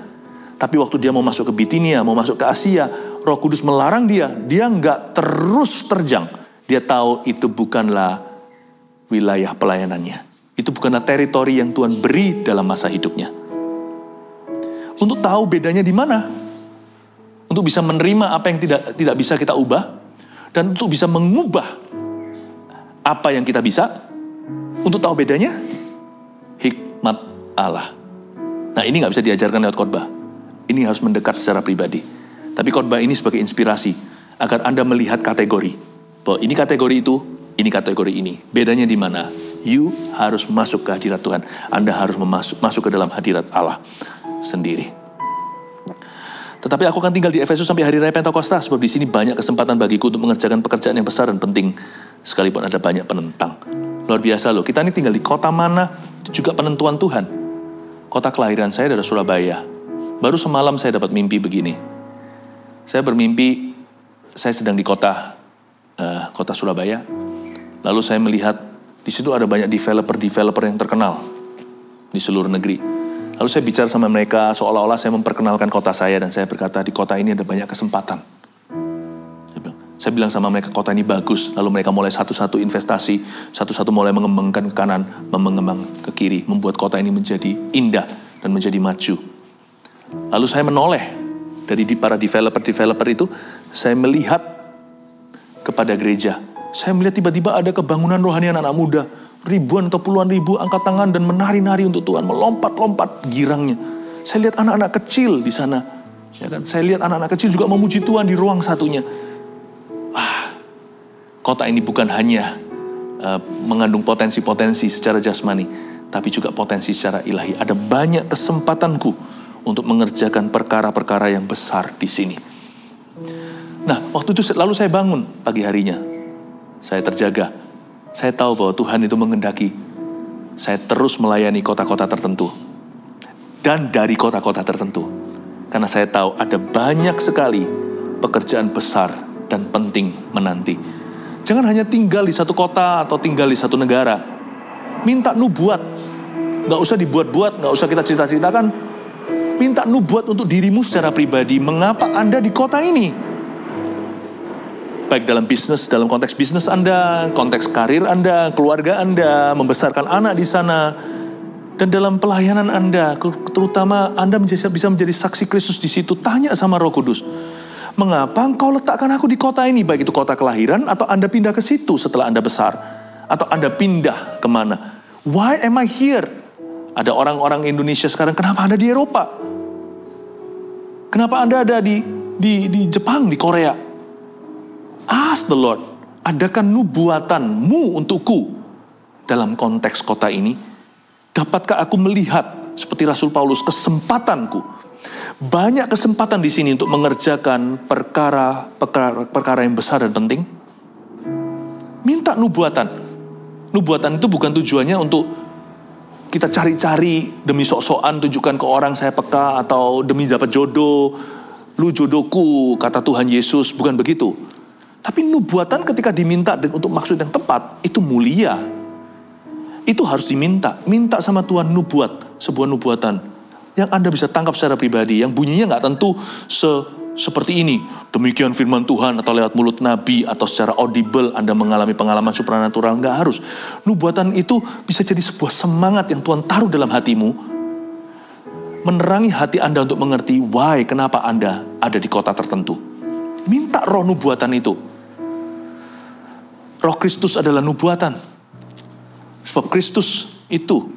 Tapi waktu dia mau masuk ke Bitinia, mau masuk ke Asia, Roh Kudus melarang dia nggak terus terjang. Dia tahu itu bukanlah wilayah pelayanannya. Itu bukanlah teritori yang Tuhan beri dalam masa hidupnya. Untuk tahu bedanya di mana, untuk bisa menerima apa yang tidak bisa kita ubah, dan untuk bisa mengubah apa yang kita bisa, untuk tahu bedanya, hikmat Allah. Nah, ini nggak bisa diajarkan lewat khotbah. Ini harus mendekat secara pribadi. Tapi khotbah ini sebagai inspirasi agar Anda melihat kategori. Bahwa ini kategori itu, ini kategori ini. Bedanya di mana? You harus masuk ke hadirat Tuhan. Anda harus masuk ke dalam hadirat Allah sendiri. Tetapi aku akan tinggal di Efesus sampai hari raya Pentakosta, sebab di sini banyak kesempatan bagiku untuk mengerjakan pekerjaan yang besar dan penting, sekalipun ada banyak penentang. Luar biasa loh, kita ini tinggal di kota mana, itu juga penentuan Tuhan. Kota kelahiran saya adalah Surabaya. Baru semalam saya dapat mimpi begini. Saya bermimpi, saya sedang di kota Surabaya. Lalu saya melihat, di situ ada banyak developer yang terkenal di seluruh negeri. Lalu saya bicara sama mereka, seolah-olah saya memperkenalkan kota saya, dan saya berkata, di kota ini ada banyak kesempatan. Saya bilang sama mereka, kota ini bagus. Lalu mereka mulai satu-satu investasi, satu-satu mulai mengembangkan ke kanan, mengembang ke kiri, membuat kota ini menjadi indah dan menjadi maju. Lalu saya menoleh dari para developer itu, saya melihat kepada gereja. Saya melihat tiba-tiba ada kebangunan rohani anak-anak muda, ribuan atau puluhan ribu angkat tangan dan menari-nari untuk Tuhan, melompat-lompat girangnya. Saya lihat anak-anak kecil di sana, ya kan? Saya lihat anak-anak kecil juga memuji Tuhan di ruang satunya. Kota ini bukan hanya mengandung potensi-potensi secara jasmani, tapi juga potensi secara ilahi. Ada banyak kesempatanku untuk mengerjakan perkara-perkara yang besar di sini. Nah, waktu itu lalu saya bangun pagi harinya. Saya terjaga. Saya tahu bahwa Tuhan itu menghendaki saya terus melayani kota-kota tertentu. Dan dari kota-kota tertentu. Karena saya tahu ada banyak sekali pekerjaan besar dan penting menanti. Jangan hanya tinggal di satu kota atau tinggal di satu negara. Minta nubuat. Gak usah dibuat-buat, gak usah kita cerita-ceritakan. Minta nubuat untuk dirimu secara pribadi. Mengapa Anda di kota ini? Baik dalam bisnis, dalam konteks bisnis Anda, konteks karir Anda, keluarga Anda, membesarkan anak di sana. Dan dalam pelayanan Anda, terutama Anda bisa menjadi saksi Kristus di situ. Tanya sama Roh Kudus. Mengapa engkau letakkan aku di kota ini? Baik itu kota kelahiran atau Anda pindah ke situ setelah Anda besar. Atau Anda pindah kemana. Why am I here? Ada orang-orang Indonesia sekarang, kenapa Anda di Eropa? Kenapa Anda ada di Jepang, di Korea? Ask the Lord, adakah nubuatanmu untukku dalam konteks kota ini? Dapatkah aku melihat seperti Rasul Paulus kesempatanku? Banyak kesempatan di sini untuk mengerjakan perkara yang besar dan penting. Minta nubuatan. Nubuatan itu bukan tujuannya untuk kita cari-cari demi sok-sokan tunjukkan ke orang saya peka, atau demi dapat jodoh, lu jodohku kata Tuhan Yesus, bukan begitu. Tapi nubuatan ketika diminta untuk maksud yang tepat, itu mulia. Itu harus diminta. Minta sama Tuhan nubuat, sebuah nubuatan yang Anda bisa tangkap secara pribadi, yang bunyinya gak tentu seperti ini. Demikian firman Tuhan, atau lewat mulut nabi, atau secara audible Anda mengalami pengalaman supranatural. Gak harus. Nubuatan itu bisa jadi sebuah semangat yang Tuhan taruh dalam hatimu, menerangi hati Anda untuk mengerti why, kenapa Anda ada di kota tertentu. Minta roh nubuatan itu. Roh Kristus adalah nubuatan. Sebab Kristus itu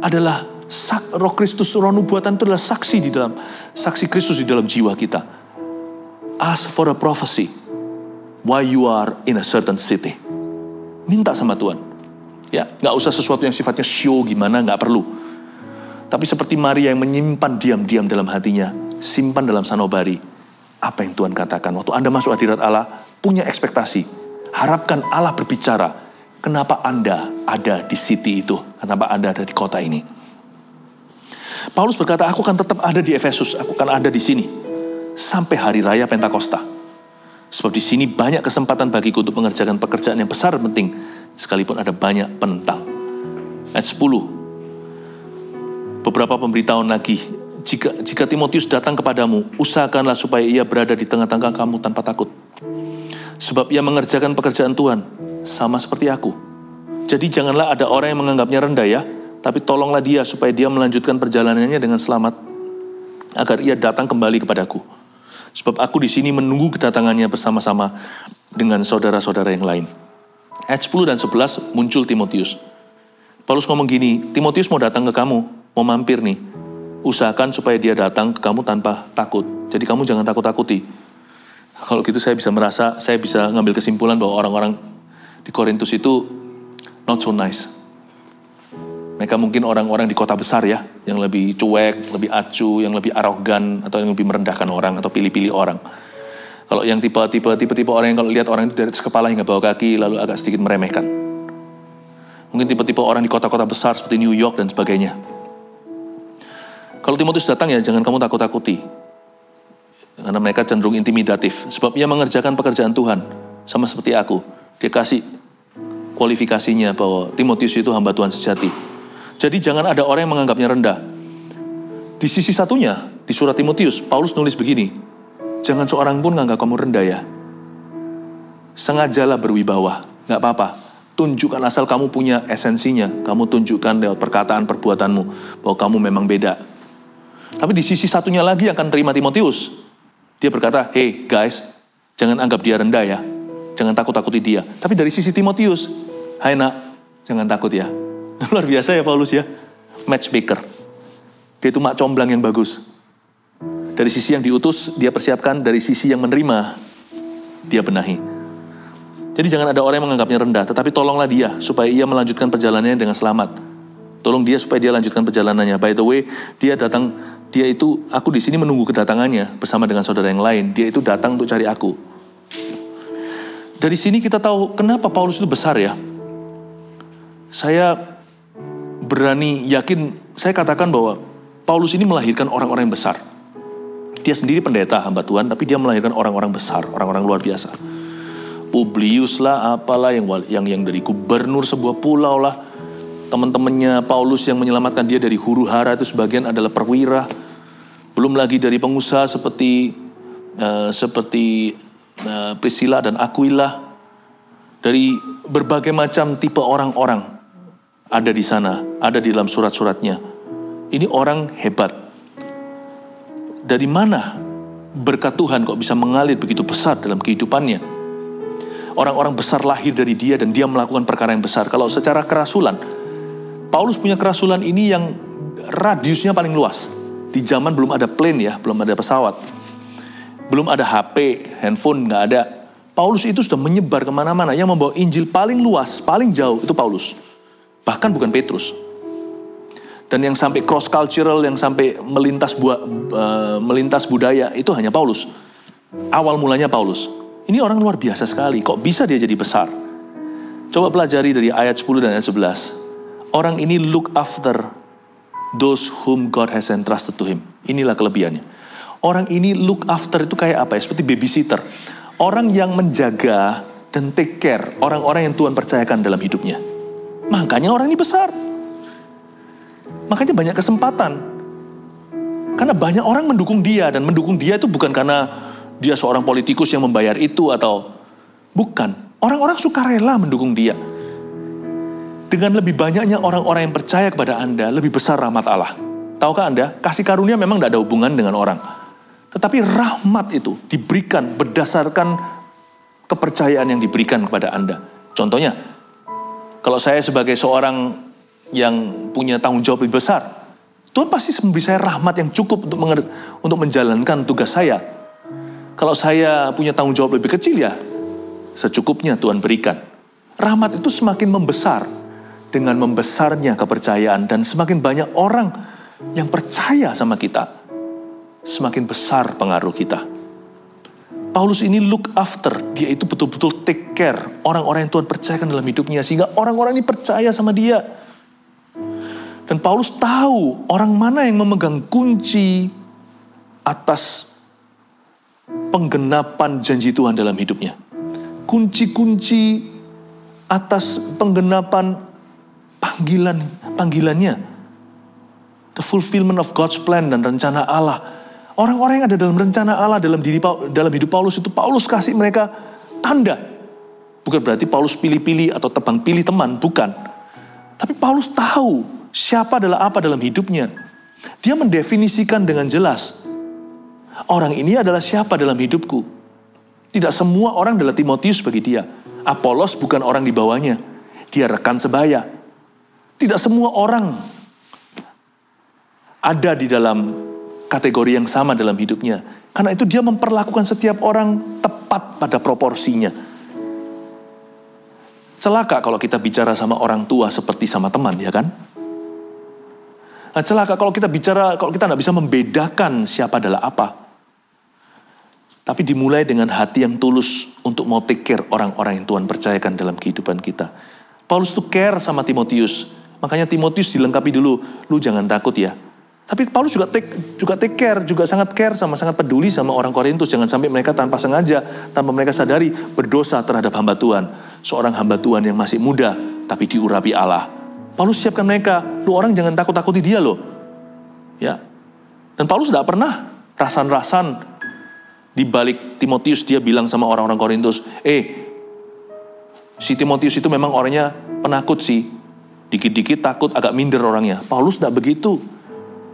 adalah roh Kristus, roh nubuatan itu adalah saksi Kristus di dalam jiwa kita. Ask for a prophecy why you are in a certain city. Minta sama Tuhan. Ya, nggak usah sesuatu yang sifatnya show gimana, nggak perlu. Tapi seperti Maria yang menyimpan diam-diam dalam hatinya, simpan dalam sanubari apa yang Tuhan katakan. Waktu Anda masuk hadirat Allah, punya ekspektasi. Harapkan Allah berbicara. Kenapa Anda ada di city itu? Kenapa Anda ada di kota ini? Paulus berkata, aku akan tetap ada di Efesus. Aku akan ada di sini. Sampai hari raya Pentakosta. Sebab di sini banyak kesempatan bagiku untuk mengerjakan pekerjaan yang besar dan penting. Sekalipun ada banyak penentang. Ayat 10. Beberapa pemberitahuan lagi. Jika Timotius datang kepadamu, usahakanlah supaya ia berada di tengah-tengah kamu tanpa takut. Sebab ia mengerjakan pekerjaan Tuhan, sama seperti aku. Jadi janganlah ada orang yang menganggapnya rendah ya, tapi tolonglah dia supaya dia melanjutkan perjalanannya dengan selamat, agar ia datang kembali kepadaku. Sebab aku di sini menunggu kedatangannya bersama-sama dengan saudara-saudara yang lain. Ayat 10 dan 11 muncul Timotius. Paulus ngomong gini, Timotius mau datang ke kamu, mau mampir nih. Usahakan supaya dia datang ke kamu tanpa takut. Jadi kamu jangan takut-takuti. Kalau gitu saya bisa ngambil kesimpulan bahwa orang-orang di Korintus itu not so nice. Mereka mungkin orang-orang di kota besar ya, yang lebih cuek, lebih acuh, yang lebih arogan, atau yang lebih merendahkan orang, atau pilih-pilih orang. Kalau yang tipe orang yang kalau lihat orang itu dari atas kepala hingga bawah kaki, lalu agak sedikit meremehkan. Mungkin tipe-tipe orang di kota-kota besar seperti New York dan sebagainya. Kalau Timotius datang ya jangan kamu takut-takuti. Karena mereka cenderung intimidatif. Sebab ia mengerjakan pekerjaan Tuhan. Sama seperti aku. Dia kasih kualifikasinya bahwa Timotius itu hamba Tuhan sejati. Jadi jangan ada orang yang menganggapnya rendah. Di sisi satunya, di surat Timotius, Paulus nulis begini. Jangan seorang pun menganggap kamu rendah ya. Sengajalah berwibawa. Gak apa-apa. Tunjukkan asal kamu punya esensinya. Kamu tunjukkan lewat perkataan perbuatanmu. Bahwa kamu memang beda. Tapi di sisi satunya lagi yang akan terima Timotius. Dia berkata, hey guys, jangan anggap dia rendah ya. Jangan takut-takuti dia. Tapi dari sisi Timotius, hai nak, jangan takut ya. Luar biasa ya Paulus ya. Matchmaker. Dia itu mak comblang yang bagus. Dari sisi yang diutus, dia persiapkan. Dari sisi yang menerima, dia benahi. Jadi jangan ada orang yang menganggapnya rendah. Tetapi tolonglah dia, supaya ia melanjutkan perjalanannya dengan selamat. Tolong dia supaya dia lanjutkan perjalanannya. By the way, aku di sini menunggu kedatangannya bersama dengan saudara yang lain. Dia itu datang untuk cari aku. Dari sini kita tahu kenapa Paulus itu besar ya. Saya berani yakin, saya katakan bahwa Paulus ini melahirkan orang-orang yang besar. Dia sendiri pendeta hamba Tuhan, tapi dia melahirkan orang-orang besar, orang-orang luar biasa. Publius lah, apalah yang dari gubernur sebuah pulau lah. Teman-temannya Paulus yang menyelamatkan dia dari huru hara itu sebagian adalah perwira. Belum lagi dari pengusaha seperti Priscilla dan Aquila. Dari berbagai macam tipe orang-orang ada di sana, ada di dalam surat-suratnya. Ini orang hebat. Dari mana berkat Tuhan kok bisa mengalir begitu besar dalam kehidupannya? Orang-orang besar lahir dari dia dan dia melakukan perkara yang besar. Kalau secara kerasulan, Paulus punya kerasulan ini yang radiusnya paling luas. Di zaman belum ada plane ya, belum ada pesawat. Belum ada HP, handphone, gak ada. Paulus itu sudah menyebar kemana-mana. Yang membawa Injil paling luas, paling jauh, itu Paulus. Bahkan bukan Petrus. Dan yang sampai cross-cultural, yang sampai melintas budaya, itu hanya Paulus. Awal mulanya Paulus. Ini orang luar biasa sekali. Kok bisa dia jadi besar? Coba pelajari dari ayat 10 dan ayat 11. Orang ini look after those whom God has entrusted to him. Inilah kelebihannya. Orang ini look after itu kayak apa ya? Seperti babysitter. Orang yang menjaga dan take care orang-orang yang Tuhan percayakan dalam hidupnya. Makanya orang ini besar. Makanya banyak kesempatan. Karena banyak orang mendukung dia. Dan mendukung dia itu bukan karena dia seorang politikus yang membayar itu atau bukan. Orang-orang suka rela mendukung dia. Dengan lebih banyaknya orang-orang yang percaya kepada Anda, lebih besar rahmat Allah. Tahukah Anda, kasih karunia memang tidak ada hubungan dengan orang. Tetapi rahmat itu diberikan berdasarkan kepercayaan yang diberikan kepada Anda. Contohnya, kalau saya sebagai seorang yang punya tanggung jawab lebih besar, Tuhan pasti memberi saya rahmat yang cukup untuk menjalankan tugas saya. Kalau saya punya tanggung jawab lebih kecil ya, secukupnya Tuhan berikan. Rahmat itu semakin membesar dengan membesarnya kepercayaan dan semakin banyak orang yang percaya sama kita, semakin besar pengaruh kita. Paulus ini look after, dia itu betul-betul take care orang-orang yang Tuhan percayakan dalam hidupnya sehingga orang-orang ini percaya sama dia. Dan Paulus tahu orang mana yang memegang kunci atas penggenapan janji Tuhan dalam hidupnya. Kunci-kunci atas penggenapan panggilannya. The fulfillment of God's plan dan rencana Allah. Orang-orang yang ada dalam rencana Allah dalam hidup Paulus itu Paulus kasih mereka tanda. Bukan berarti Paulus pilih-pilih atau tebang pilih teman, bukan. Tapi Paulus tahu siapa adalah apa dalam hidupnya. Dia mendefinisikan dengan jelas. Orang ini adalah siapa dalam hidupku. Tidak semua orang adalah Timotius bagi dia. Apolos bukan orang di bawahnya. Dia rekan sebaya. Tidak semua orang ada di dalam kategori yang sama dalam hidupnya. Karena itu dia memperlakukan setiap orang tepat pada proporsinya. Celaka kalau kita bicara sama orang tua seperti sama teman, ya kan? Nah, celaka kalau kita nggak bisa membedakan siapa adalah apa. Tapi dimulai dengan hati yang tulus untuk mau take care orang-orang yang Tuhan percayakan dalam kehidupan kita. Paulus tuh care sama Timotius. Makanya Timotius dilengkapi dulu, lu jangan takut ya. Tapi Paulus juga take care, juga sangat care sangat peduli sama orang Korintus. Jangan sampai mereka tanpa sengaja, tanpa mereka sadari berdosa terhadap hamba Tuhan. Seorang hamba Tuhan yang masih muda, tapi diurapi Allah. Paulus siapkan mereka, lu orang jangan takut-takuti dia loh. Ya. Dan Paulus tidak pernah rasan-rasan di balik Timotius dia bilang sama orang-orang Korintus, si Timotius itu memang orangnya penakut sih. Dikit-dikit takut, agak minder orangnya. Paulus tidak begitu.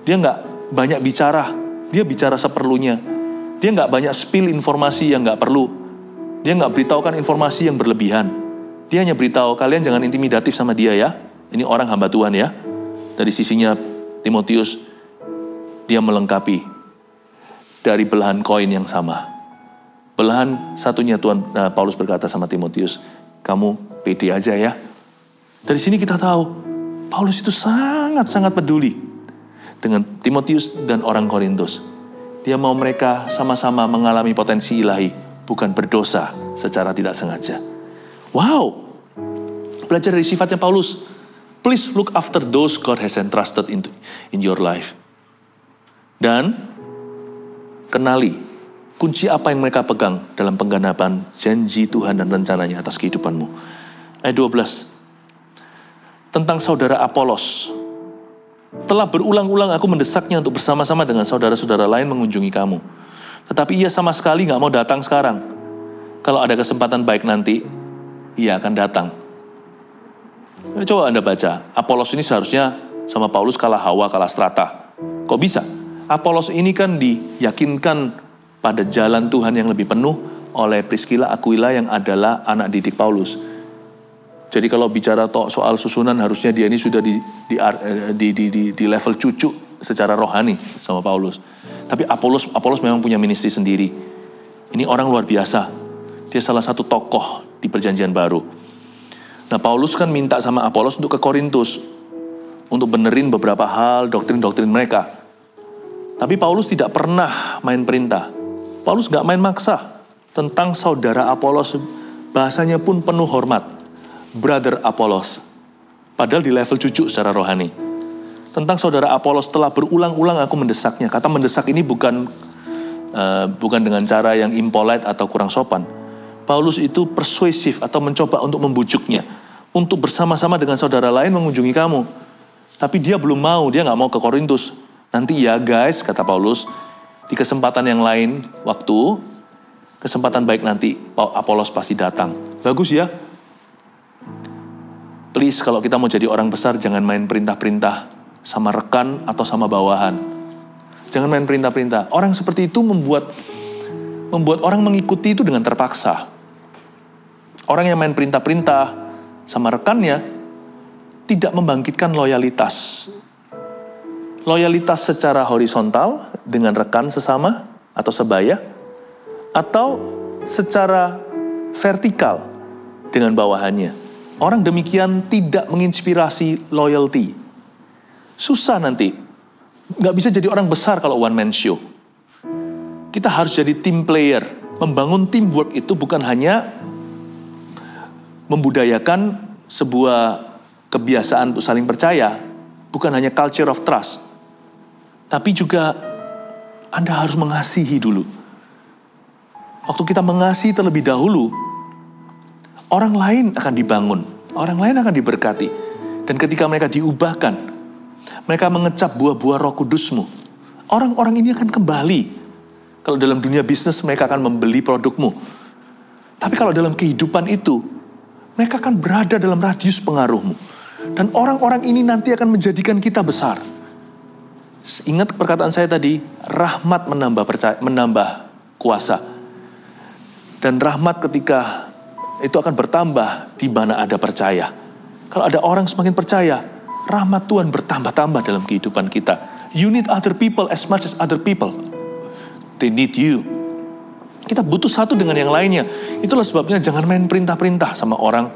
Dia nggak banyak bicara. Dia bicara seperlunya. Dia nggak banyak spill informasi yang nggak perlu. Dia nggak beritahukan informasi yang berlebihan. Dia hanya beritahu, kalian jangan intimidatif sama dia ya. Ini orang hamba Tuhan ya. Dari sisinya Timotius, dia melengkapi dari belahan koin yang sama. Belahan satunya Paulus berkata sama Timotius, kamu pede aja ya. Dari sini kita tahu, Paulus itu sangat-sangat peduli dengan Timotius dan orang Korintus. Dia mau mereka sama-sama mengalami potensi ilahi, bukan berdosa secara tidak sengaja. Wow, belajar dari sifatnya Paulus. Please look after those God has entrusted in your life. Dan kenali kunci apa yang mereka pegang dalam penggenapan janji Tuhan dan rencananya atas kehidupanmu. Ayat 12. Tentang saudara Apolos. Telah berulang-ulang aku mendesaknya untuk bersama-sama dengan saudara-saudara lain mengunjungi kamu. Tetapi ia sama sekali gak mau datang sekarang. Kalau ada kesempatan baik nanti, ia akan datang. Coba Anda baca. Apolos ini seharusnya sama Paulus kalah hawa, kalah strata. Kok bisa? Apolos ini kan diyakinkan pada jalan Tuhan yang lebih penuh oleh Priscilla Aquila yang adalah anak didik Paulus. Jadi kalau bicara soal susunan harusnya dia ini sudah di level cucu secara rohani sama Paulus. Tapi Apolos memang punya ministry sendiri. Ini orang luar biasa. Dia salah satu tokoh di Perjanjian Baru. Nah Paulus kan minta sama Apolos untuk ke Korintus. Untuk benerin beberapa hal, doktrin-doktrin mereka. Tapi Paulus tidak pernah main perintah. Paulus gak main maksa. Tentang saudara Apolos, bahasanya pun penuh hormat. Brother Apollos. Padahal di level cucu secara rohani. Tentang saudara Apolos, telah berulang-ulang aku mendesaknya. Kata mendesak ini bukan dengan cara yang impolite atau kurang sopan. Paulus itu persuasif atau mencoba untuk membujuknya. Untuk bersama-sama dengan saudara lain mengunjungi kamu. Tapi dia belum mau, dia gak mau ke Korintus. Nanti ya guys, kata Paulus, di kesempatan yang lain, kesempatan baik nanti, Apolos pasti datang. Bagus ya. Please, kalau kita mau jadi orang besar, jangan main perintah-perintah sama rekan atau sama bawahan. Jangan main perintah-perintah. Orang seperti itu membuat orang mengikuti itu dengan terpaksa. Orang yang main perintah-perintah sama rekannya tidak membangkitkan loyalitas. Loyalitas secara horizontal dengan rekan sesama atau sebaya, atau secara vertikal dengan bawahannya. Orang demikian tidak menginspirasi loyalty. Susah nanti. Nggak bisa jadi orang besar kalau one man show. Kita harus jadi team player. Membangun teamwork itu bukan hanya membudayakan sebuah kebiasaan untuk saling percaya. Bukan hanya culture of trust. Tapi juga Anda harus mengasihi dulu. Waktu kita mengasihi terlebih dahulu, orang lain akan dibangun, orang lain akan diberkati. Dan ketika mereka diubahkan, mereka mengecap buah-buah Roh Kudus-Mu, orang-orang ini akan kembali. Kalau dalam dunia bisnis, mereka akan membeli produkmu. Tapi kalau dalam kehidupan itu, mereka akan berada dalam radius pengaruhmu. Dan orang-orang ini nanti akan menjadikan kita besar. Ingat perkataan saya tadi, rahmat menambah kuasa. Dan rahmat ketika itu akan bertambah di mana ada percaya. Kalau ada orang semakin percaya, rahmat Tuhan bertambah-tambah dalam kehidupan kita. You need other people as much as other people. They need you. Kita butuh satu dengan yang lainnya. Itulah sebabnya jangan main perintah-perintah sama orang.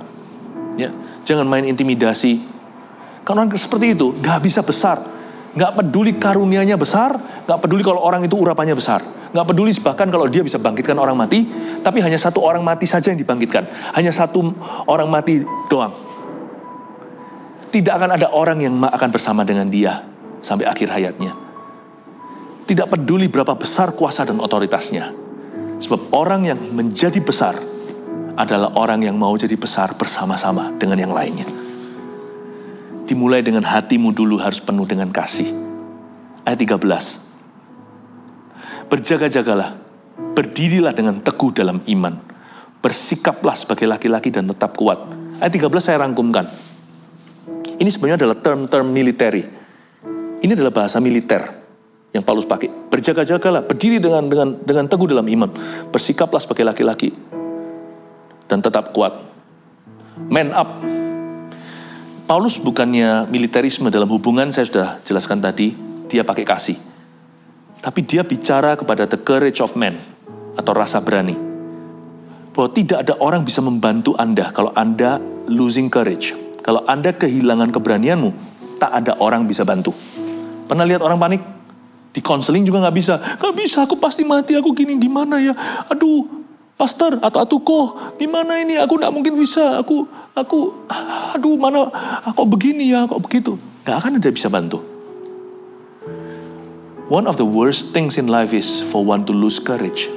Ya, jangan main intimidasi. Karena orang seperti itu gak bisa besar. Gak peduli karunianya besar, gak peduli kalau orang itu urapannya besar. Gak peduli bahkan kalau dia bisa bangkitkan orang mati, tapi hanya satu orang mati saja yang dibangkitkan. Hanya satu orang mati doang. Tidak akan ada orang yang akan bersama dengan dia sampai akhir hayatnya. Tidak peduli berapa besar kuasa dan otoritasnya. Sebab orang yang menjadi besar adalah orang yang mau jadi besar bersama-sama dengan yang lainnya. Dimulai dengan hatimu dulu harus penuh dengan kasih. Ayat 13. Berjaga-jagalah, berdirilah dengan teguh dalam iman. Bersikaplah sebagai laki-laki dan tetap kuat. Ayat 13 saya rangkumkan. Ini sebenarnya adalah term-term military. Ini adalah bahasa militer yang Paulus pakai. Berjaga-jagalah, berdiri dengan teguh dalam iman. Bersikaplah sebagai laki-laki dan tetap kuat. Man up. Paulus bukannya militerisme dalam hubungan, saya sudah jelaskan tadi, dia pakai kasih. Tapi dia bicara kepada the courage of man, atau rasa berani. Bahwa tidak ada orang bisa membantu Anda kalau Anda losing courage. Kalau Anda kehilangan keberanianmu, tak ada orang bisa bantu. Pernah lihat orang panik? Di konseling juga gak bisa. Gak bisa, aku pasti mati, aku gini, gimana ya? Aduh, pastor atau atuko, gimana ini? Aku gak mungkin bisa, aduh mana, kok begini ya, kok begitu. Gak akan ada bisa bantu. One of the worst things in life is for one to lose courage.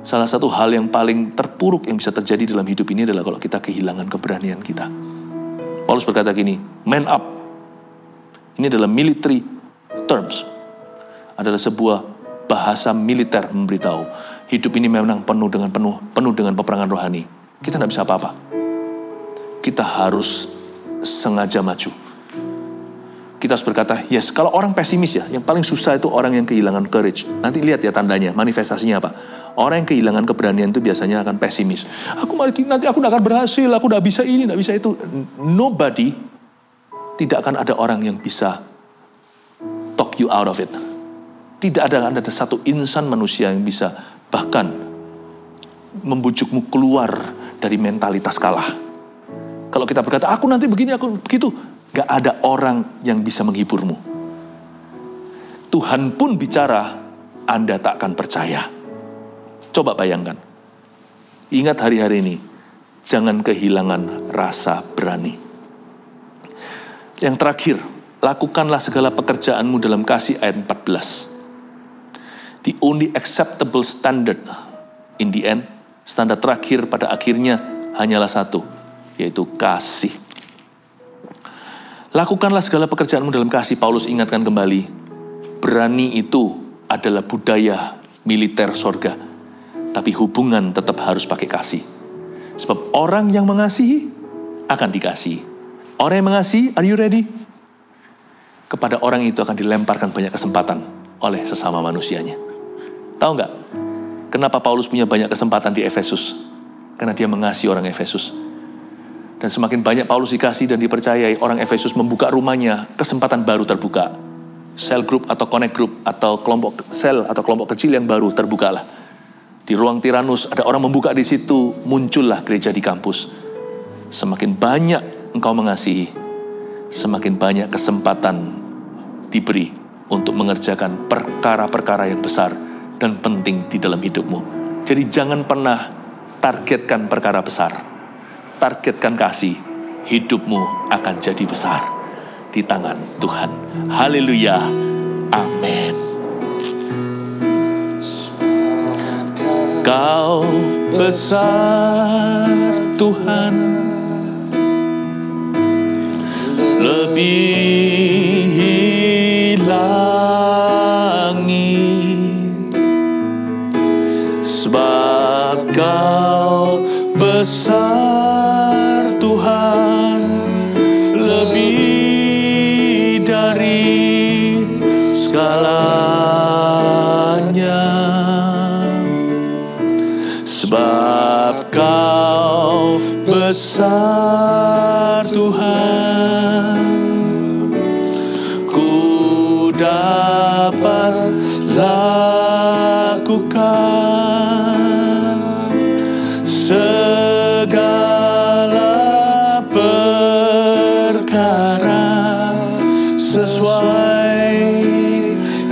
Salah satu hal yang paling terpuruk yang bisa terjadi dalam hidup ini adalah kalau kita kehilangan keberanian kita. Paulus berkata gini, man up. Ini adalah military terms. Adalah sebuah bahasa militer memberitahu. Hidup ini memang penuh dengan peperangan rohani. Kita tidak bisa apa-apa. Kita harus sengaja maju. Kita harus berkata, yes, kalau orang pesimis ya, yang paling susah itu orang yang kehilangan courage. Nanti lihat ya tandanya, manifestasinya apa. Orang yang kehilangan keberanian itu biasanya akan pesimis. Nanti aku gak akan berhasil, aku gak bisa ini, gak bisa itu. Nobody, tidak akan ada orang yang bisa talk you out of it. Tidak ada satu insan manusia yang bisa bahkan membujukmu keluar dari mentalitas kalah. Kalau kita berkata, aku nanti begini, aku begitu. Gak ada orang yang bisa menghiburmu. Tuhan pun bicara, Anda tak akan percaya. Coba bayangkan. Ingat hari-hari ini, jangan kehilangan rasa berani. Yang terakhir, lakukanlah segala pekerjaanmu dalam kasih, ayat 14. The only acceptable standard in the end, standar terakhir pada akhirnya hanyalah satu, yaitu kasih. Lakukanlah segala pekerjaanmu dalam kasih. Paulus ingatkan kembali, berani itu adalah budaya militer sorga, tapi hubungan tetap harus pakai kasih. Sebab orang yang mengasihi akan dikasihi. Orang yang mengasihi, are you ready? Kepada orang itu akan dilemparkan banyak kesempatan oleh sesama manusianya. Tahu nggak? Kenapa Paulus punya banyak kesempatan di Efesus? Karena dia mengasihi orang Efesus. Dan semakin banyak Paulus dikasih dan dipercayai, orang Efesus membuka rumahnya, kesempatan baru terbuka. Cell group atau connect group atau kelompok sel atau kelompok kecil yang baru terbukalah. Di ruang Tiranus ada orang membuka di situ, muncullah gereja di kampus. Semakin banyak engkau mengasihi, semakin banyak kesempatan diberi untuk mengerjakan perkara-perkara yang besar dan penting di dalam hidupmu. Jadi jangan pernah targetkan perkara besar. Targetkan kasih, hidupmu akan jadi besar di tangan Tuhan. Haleluya. Amin. Kau besar Tuhan, lebih langit, sebab Kau besar Tuhan, lebih dari segalanya, sebab Kau besar Tuhan, ku dapat lakukan segala perkara sesuai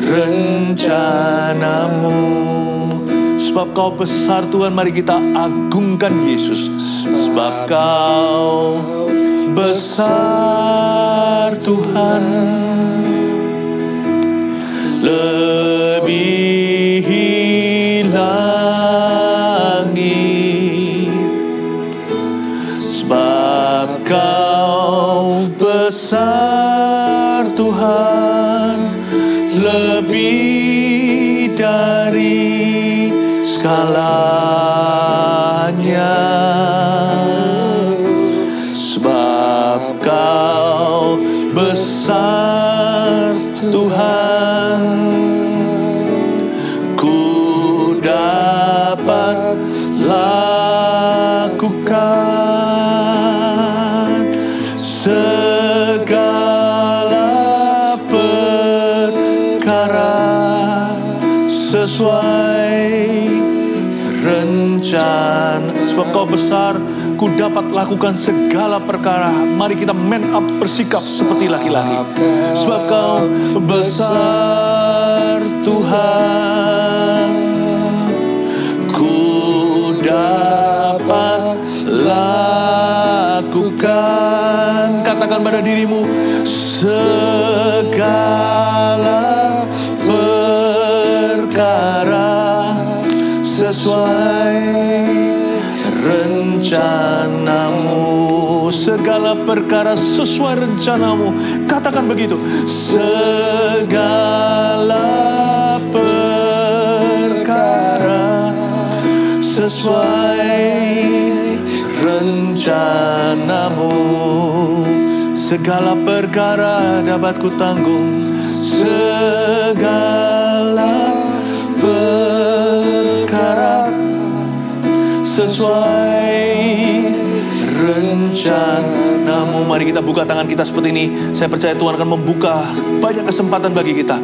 rencanamu. Sebab Kau besar Tuhan, mari kita agungkan Yesus. Sebab Kau besar Tuhan, lebih langit, sebab Kau besar Tuhan, lebih dari segalanya, sebab Kau besar Tuhan, ku dapat lakukan segala perkara sesuai rencana. Sebab Kau besar, ku dapat lakukan segala perkara. Mari kita man up, bersikap seperti laki-laki. Sebab Kau besar Tuhan, ku dapat lakukan, katakan pada dirimu, segala perkara sesuai rencanamu. Segala perkara sesuai rencanamu. Katakan begitu. Segala perkara sesuai rencanamu. Segala perkara dapat ku tanggung. Segala perkara sesuai rencanamu. Mari kita buka tangan kita seperti ini. Saya percaya Tuhan akan membuka banyak kesempatan bagi kita.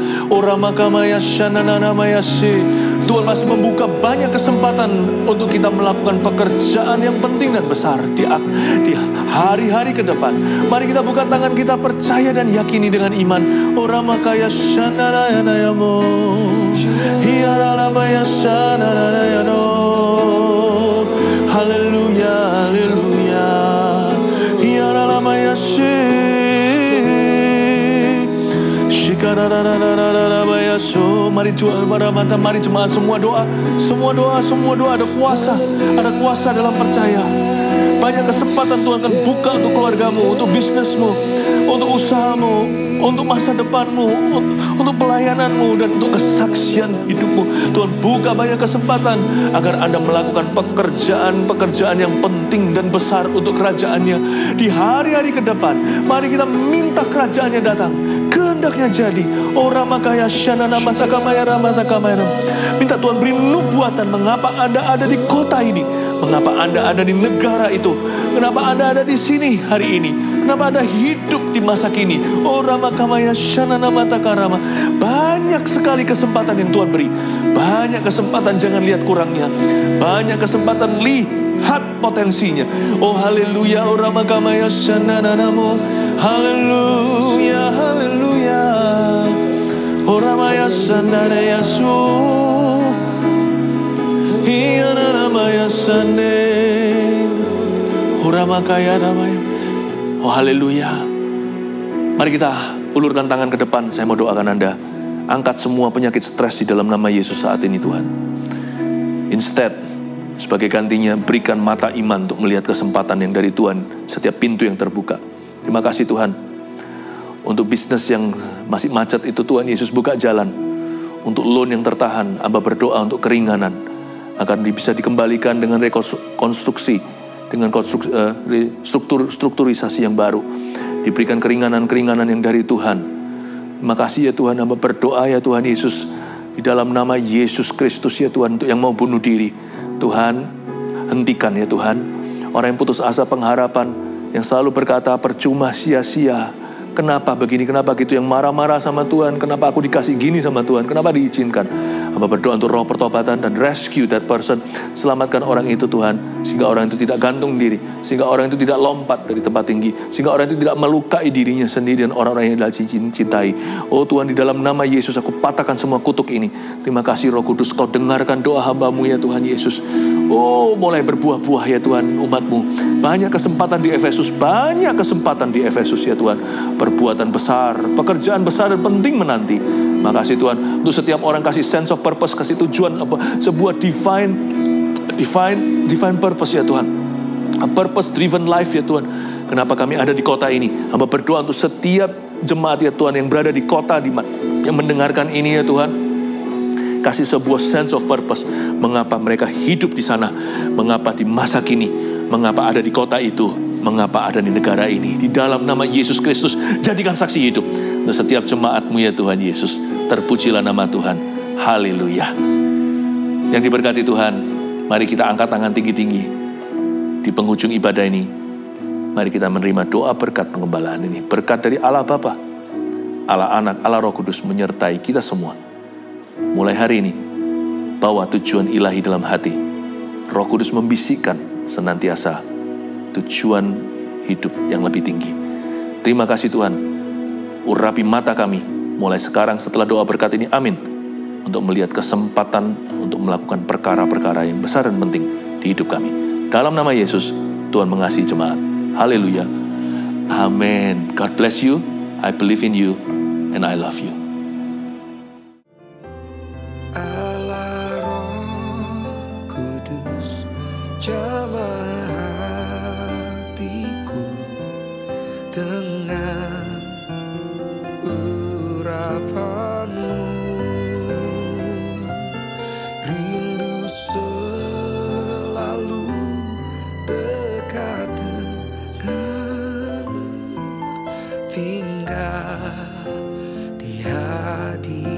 Tuhan masih membuka banyak kesempatan untuk kita melakukan pekerjaan yang penting dan besar di hari-hari ke depan. Mari kita buka tangan kita, percaya dan yakini dengan iman. Haleluya, haleluya. Mari jemaat semua doa ada kuasa dalam percaya. Banyak kesempatan Tuhan akan buka untuk keluargamu, untuk bisnismu, untuk usahamu, untuk masa depanmu, untuk pelayananmu, dan untuk kesaksian hidupmu. Tuhan buka banyak kesempatan agar Anda melakukan pekerjaan yang penting dan besar untuk kerajaannya. Di hari-hari ke depan, mari kita minta kerajaannya datang, kehendaknya jadi. Minta Tuhan beri nubuatan mengapa Anda ada di kota ini, mengapa Anda ada di negara itu, kenapa Anda ada di sini hari ini, kenapa Anda hidup di masa kini. Banyak sekali kesempatan yang Tuhan beri. Banyak kesempatan, jangan lihat kurangnya. Banyak kesempatan, lihat potensinya. Oh haleluya, haleluya, haleluya. Oramaya sandare yasu, hiyanamaya sande, oramakaya damaya. Oh haleluya. Mari kita ulurkan tangan ke depan. Saya mau doakan Anda. Angkat semua penyakit stres di dalam nama Yesus saat ini Tuhan. Instead, sebagai gantinya berikan mata iman untuk melihat kesempatan yang dari Tuhan, setiap pintu yang terbuka. Terima kasih Tuhan. Untuk bisnis yang masih macet itu Tuhan Yesus buka jalan. Untuk loan yang tertahan, Hamba berdoa untuk keringanan, agar bisa dikembalikan dengan rekonstruksi, dengan strukturisasi yang baru. Diberikan keringanan-keringanan yang dari Tuhan. Terima kasih ya Tuhan, Hamba berdoa ya Tuhan Yesus, di dalam nama Yesus Kristus ya Tuhan, untuk yang mau bunuh diri, Tuhan hentikan ya Tuhan. Orang yang putus asa pengharapan, yang selalu berkata percuma, sia-sia, kenapa begini, kenapa gitu, yang marah-marah sama Tuhan, kenapa aku dikasih gini sama Tuhan, kenapa diizinkan. Hamba berdoa untuk roh pertobatan dan rescue that person. Selamatkan orang itu Tuhan, sehingga orang itu tidak gantung diri, sehingga orang itu tidak lompat dari tempat tinggi, sehingga orang itu tidak melukai dirinya sendiri dan orang-orang yang dicintai. Oh Tuhan, di dalam nama Yesus aku patahkan semua kutuk ini. Terima kasih Roh Kudus, Kau dengarkan doa hamba-Mu ya Tuhan Yesus. Oh, mulai berbuah-buah ya Tuhan umat-Mu. Banyak kesempatan di Efesus, banyak kesempatan di Efesus ya Tuhan. Perbuatan besar, pekerjaan besar dan penting menanti. Makasih Tuhan, untuk setiap orang kasih sense of purpose, kasih tujuan, sebuah divine purpose ya Tuhan. A purpose driven life ya Tuhan. Kenapa kami ada di kota ini? Hamba berdoa untuk setiap jemaat ya Tuhan yang berada di kota, yang mendengarkan ini ya Tuhan. Kasih sebuah sense of purpose. Mengapa mereka hidup di sana? Mengapa di masa kini? Mengapa ada di kota itu? Mengapa ada di negara ini? Di dalam nama Yesus Kristus, jadikan saksi hidup untuk setiap jemaat-Mu ya Tuhan Yesus. Terpujilah nama Tuhan. Haleluya. Yang diberkati Tuhan, mari kita angkat tangan tinggi-tinggi di penghujung ibadah ini. Mari kita menerima doa berkat pengembalaan ini. Berkat dari Allah Bapa, Allah Anak, Allah Roh Kudus menyertai kita semua. Mulai hari ini, bawa tujuan ilahi dalam hati. Roh Kudus membisikkan senantiasa tujuan hidup yang lebih tinggi. Terima kasih Tuhan. Urapi mata kami mulai sekarang setelah doa berkat ini, amin, untuk melihat kesempatan untuk melakukan perkara-perkara yang besar dan penting di hidup kami. Dalam nama Yesus, Tuhan mengasihi jemaat. Haleluya. Amin. God bless you. I believe in you and I love you. Allah Roh Kudus, jamah hatiku dengan urapan-Mu. Rindu selalu dekat denganmu, tinggal di hati.